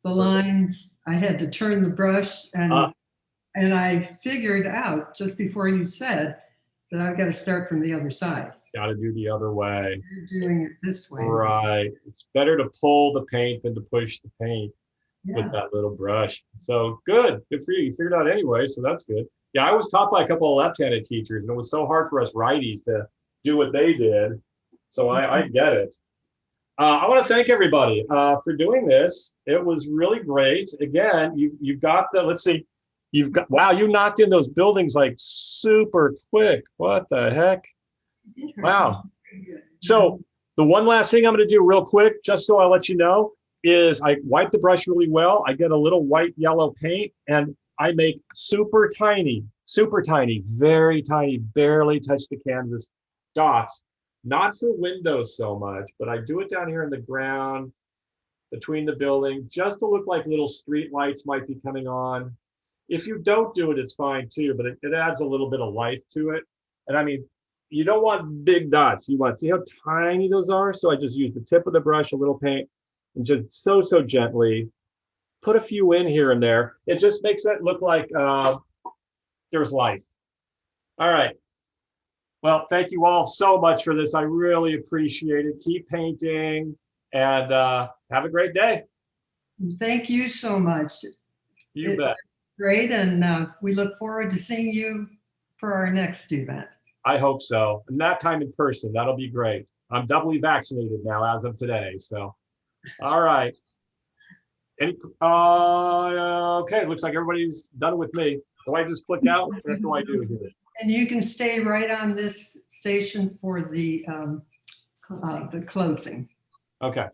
lines. I had to turn the brush, and I figured out just before you said that I've got to start from the other side. Got to do the other way. You're doing it this way. Right. It's better to pull the paint than to push the paint with that little brush. So good. Good for you. You figured it out anyway, so that's good. Yeah, I was taught by a couple of left-handed teachers, and it was so hard for us righties to do what they did. So I get it. I want to thank everybody for doing this. It was really great. Again, you've got let's see, wow, you knocked in those buildings like super quick. What the heck? Wow. So the one last thing I'm going to do real quick, just so I'll let you know, is I wipe the brush really well. I get a little white yellow paint, and I make super tiny, very tiny, barely touch the canvas dots. Not for windows so much, but I do it down here in the ground between the building, just to look like little street lights might be coming on. If you don't do it, it's fine too, but it adds a little bit of life to it. And I mean, you don't want big dots. You want, see how tiny those are? So I just use the tip of the brush, a little paint, and just so gently put a few in here and there. It just makes it look like there's life. All right. Well, thank you all so much for this. I really appreciate it. Keep painting and have a great day. Thank you so much. You It- bet. Great, and we look forward to seeing you for our next event. I hope so. And that time in person, that'll be great. I'm doubly vaccinated now as of today. So, all right. Okay, looks like everybody's done with me. Do I just click out? What do I do here? And you can stay right on this station for the closing. Okay.